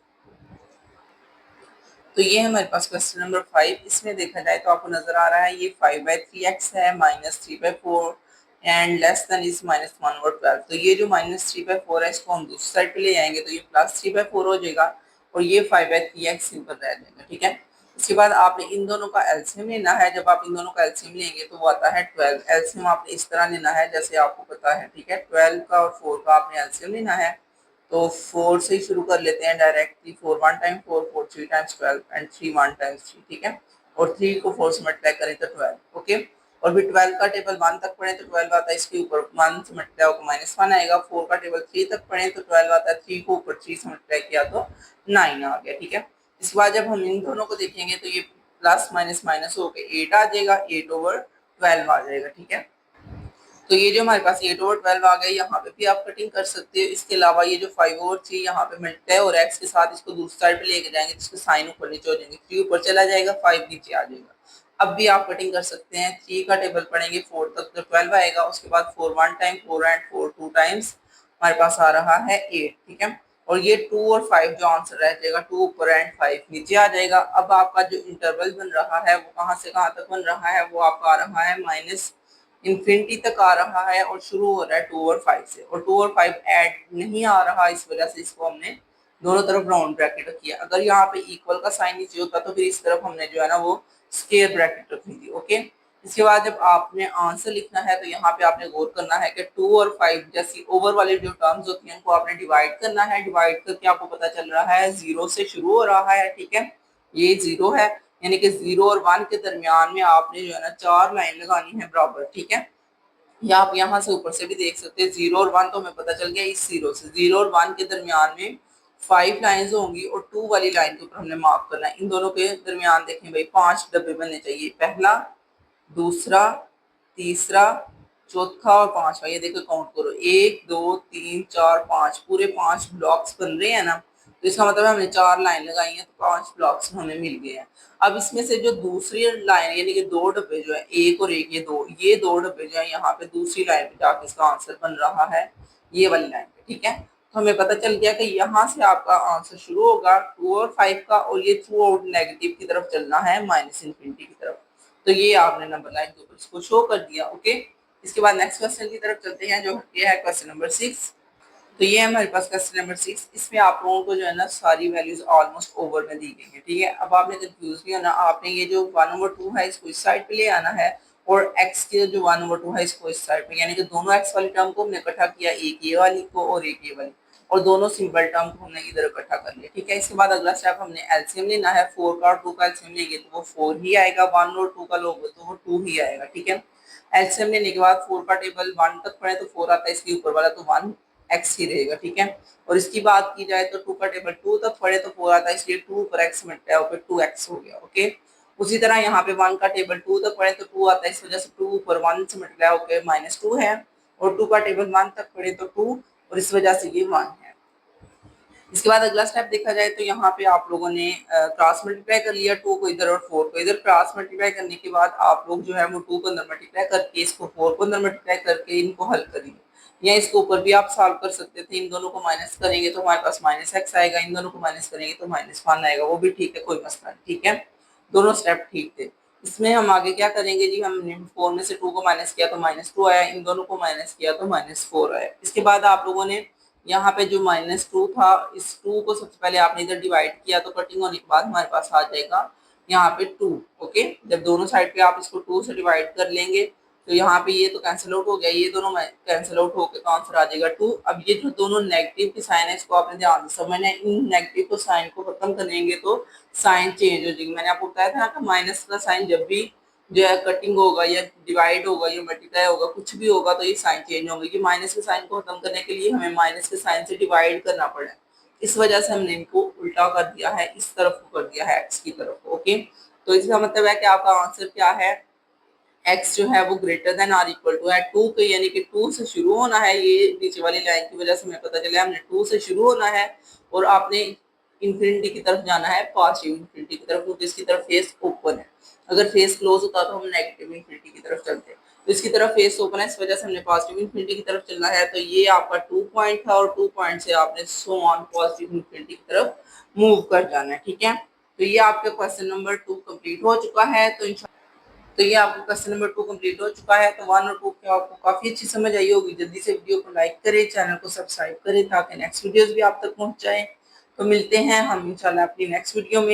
तो ये है हमारे पास क्वेश्चन नंबर 5। इसमें देखा जाए तो आपको नजर आ रहा है ये 5/3x है, -3/4 एंड लेस देन इज -1/12। तो ये जो -3/4 है इसको हम दूसरी साइड पे ले आएंगे तो ये +3/4 हो जाएगा और ये 5/3x सिंपल रह जाएगा। ठीक है, इसके बाद आपने इन दोनों का एलसीएम लेना है। जब आप इन दोनों का एलसीएम लेंगे तो वो आता है 12। एलसीएम आपने इस तरह लेना है जैसे आपको पता है। ठीक है, 12 का और 4 का आपने एलसीएम लेना है। तो 4 से ही शुरू कर लेते हैं directly. 4 1 time 4, 4 3 times 12 and 3 1 times 3। ठीक है, और 3 को 4 से मल्टीप्लाई करें तो 12। ओके, और फिर 12 का टेबल 1 तक पढ़े तो 12 आता है इसके ऊपर 1 से मल्टीप्लाई होकर -1 आएगा। 4 का टेबल 3 तक पढ़े तो 12 आता है, 3 को ऊपर 3 से मल्टीप्लाई किया तो 9 आ गया। ठीक है, इसके बाद जब हम इन दोनों को देखेंगे तो ये प्लस माइनस माइनस होकर 8 आ जाएगा, 8/12 आ जाएगा। ठीक है, तो ये जो हमारे पास 8/12 आ गया, यहाँ पे भी आप कटिंग कर सकते हो। इसके अलावा ये जो 5/3 यहाँ पे मिलता है और x के साथ इसको दूसरी साइड पे लेके जाएंगे जिसके साइन ऊपर नीचे हो जाएंगे। 3 ऊपर चला जाएगा, 5 नीचे आ जाएगा। अब भी आप कटिंग कर सकते हैं। 3 का टेबल पढ़ेंगे 4 तक तो 12 आएगा। उसके बाद 4 1 टाइम 4 एंड 4 2 टाइम्स हमारे पास आ रहा है 8। ठीक है, और ये 2 और 5 जो आंसर रह जाएगा, 2 ऊपर एंड 5 नीचे आ जाएगा। अब आपका जो इंटरवल बन रहा है वो कहाँ से कहाँ तक बन रहा है, वो आपका आ रहा है -इंफिनिटी तक आ रहा है और शुरू हो रहा है 2 और 5 से। और 2 और 5 ऐड नहीं आ रहा, इस वजह से इसको हमने दोनों तरफ राउंड ब्रैकेट रखी है। अगर यहाँ पे इक्वल का साइन नीचे होता तो फिर इस तरफ हमने जो है ना वो स्क्वायर ब्रैकेट रखनी थी। ओके, इसके बाद जब आपने आंसर लिखना है तो यहाँ पे आपने गौर करना है कि 2 और 5 जैसी ओवर वाली जो टर्म्स होती हैं उनको आपने डिवाइड करना है। डिवाइड करके आपको पता चल रहा है 0 से शुरू हो रहा है। ठीक है, ये 0 है, यानी कि 0 और 1 के दरमियान में आपने जो है ना 4 लाइन लगानी है बराबर। ठीक है, या आप यहाँ से ऊपर से भी देख सकते हैं। 0 और 1 तो हमें पता चल गया, इस 0 से 0 और 1 के दरमियान में 5 लाइंस होंगी और 2 वाली लाइन के ऊपर हमने मार्क करना है। इन दोनों के दरमियान देखें भाई 5 डब्बे बनने चाहिए, पहला, दूसरा, तीसरा, चौथा और पांचवा। ये देखो काउंट करो, 1 2 3 4 5, पूरे 5 ब्लॉक्स बन रहे हैं ना। तो इसका मतलब हमने 4 लाइन लगाई है तो 5 ब्लॉक्स हमें मिल गए हैं। अब इसमें से जो दूसरी लाइन यानी कि 2 डब्बे जो है, एक और एक, ये दो डब्बे जो है यहाँ पे दूसरी लाइन पे जाके इसका आंसर बन रहा है ये वाली लाइन पे। ठीक है, तो हमें पता चल गया कि यहाँ से आपका आंसर शुरू होगा 2 और 5 का और ये थ्रू आउट नेगेटिव की तरफ चलना है, -इंफिनिटी की तरफ। तो ये आपने नंबर लाइन के ऊपर इसको शो कर दिया। ओके, इसके बाद नेक्स्ट क्वेश्चन की तरफ चलते हैं जो ये है क्वेश्चन नंबर 6। तो ये है हमारे पास क्वेश्चन नंबर 6। इसमें आप लोगों को जो है ना सारी वैल्यूज ऑलमोस्ट ओवर में दी गई है। ठीक है, अब आपने कंफ्यूज नहीं होना। आपने ये जो 1/2 है इसको इस साइड पे ले आना है और x के जो 1/2 है इसको इस साइड पे, यानी कि दोनों x वाली टर्म को हमने इकट्ठा किया, एक ये वाली को और एक ये वाली, और दोनों सिंपल टर्म को हमने इधर इकट्ठा कर लिया। ठीक है, इसके बाद अगला स्टेप हमने एलसीएम लेना है। 4 का और 2 का एलसीएम लेंगे तो वो 4 ही आएगा, 1 और 2 का लोगे तो वो 2 ही आएगा। ठीक है, एलसीएम लेने के बाद 4 का टेबल 1 तक पढ़े तो 4 आता है, इसके ऊपर वाला तो 1 x ही रहेगा। ठीक है, और इसकी बात की जाए तो 2 का टेबल 2 तक पढ़े तो 4 आता है, इसलिए 2 पर x मल्टीप्लाई होकर 2x हो गया। ओके, उसी तरह यहाँ पे 1 का टेबल 2 तक पढ़े तो 2 आता है, इस वजह से 2 पर 1 से मल्टीप्लाई होकर -2 है, और 2 का टेबल 1 तक पढ़े तो 2 और इस वजह से ये 1 है। इसके बाद अगला स्टेप देखा जाए तो यहाँ पे आप लोगों ने क्रॉस मल्टीप्लाई कर लिया, 2 को इधर और 4 को इधर। क्रॉस मल्टीप्लाई करने के बाद आप लोग जो है वो 2 को अंदर मल्टीप्लाई करके इसको 4 को अंदर मल्टीप्लाई करके इनको हल करेंगे, या इसके ऊपर भी आप सॉल्व कर सकते थे। इन दोनों को माइनस करेंगे तो हमारे पास -x आएगा, इन दोनों को माइनस करेंगे तो -1 आएगा, वो भी ठीक है, कोई मसला नहीं। ठीक है, दोनों स्टेप ठीक थे। इसमें हम आगे क्या करेंगे जी, हमने 4 में से 2 को माइनस किया तो -2 आया, इन दोनों को माइनस किया तो -4 आया। इसके बाद आप लोगों ने यहाँ पे जो -2 था, इस 2 को सबसे पहले आपने इधर डिवाइड किया तो कटिंग होने के बाद हमारे पास आ जाएगा यहाँ पे 2। ओके, जब दोनों साइड पे आप इसको 2 से डिवाइड कर लेंगे तो यहाँ पे ये तो कैंसिल आउट हो गया, ये दोनों कैंसिल आउट होकर तो आंसर आ जाएगा 2। अब ये जो दोनों नेगेटिव के साइन है इसको आपने ध्यान से समझना है। इन नेगेटिव को साइन को खत्म करेंगे तो साइन चेंज हो जाएगी। मैंने आपको बताया था ना कि माइनस का साइन जब भी जो है कटिंग होगा या डिवाइड होगा या मल्टीप्लाई होगा, कुछ भी होगा तो ये साइन चेंज होंगे। कि माइनस के साइन को खत्म करने के लिए हमें माइनस के साइन से डिवाइड करना पड़ा है, इस वजह से हमने इनको उल्टा कर दिया है, इस तरफ को कर दिया है एक्स की तरफ। ओके, तो इसका मतलब है कि आपका आंसर क्या है, एक्स जो है वो greater than or equal to है टू के, यानी कि टू से शुरू होना है। ये नीचे वाली लाइन की वजह से हमें पता चला हमने टू से शुरू होना है और आपने इन्फिनिटी की तरफ जाना है, पॉजिटिव इन्फिनिटी की तरफ, क्योंकि इसकी तरफ फेस ओपन है। अगर फेस क्लोज होता तो हम नेगेटिव इन्फिनिटी की तरफ चलते, तो इसकी तरफ फेस ओपन है, इस वजह से हमने पॉजिटिव इन्फिनिटी की तरफ चलना है। तो ये आपका 2 पॉइंट था और 2 पॉइंट से आपने सो ऑन पॉजिटिव इन्फिनिटी की तरफ मूव कर जाना है। ठीक है, तो ये आपका क्वेश्चन नंबर 2 कंप्लीट हो चुका है। तो ये आपका क्वेश्चन नंबर 2 कंप्लीट हो चुका है। तो 1 और 2 की आपको काफी अच्छी समझ आई होगी। जल्दी से वीडियो को लाइक करें, चैनल को सब्सक्राइब करें ताकि नेक्स्ट वीडियोस भी आप तक पहुंच जाए। तो मिलते हैं हम इंशाल्लाह अपनी नेक्स्ट वीडियो में।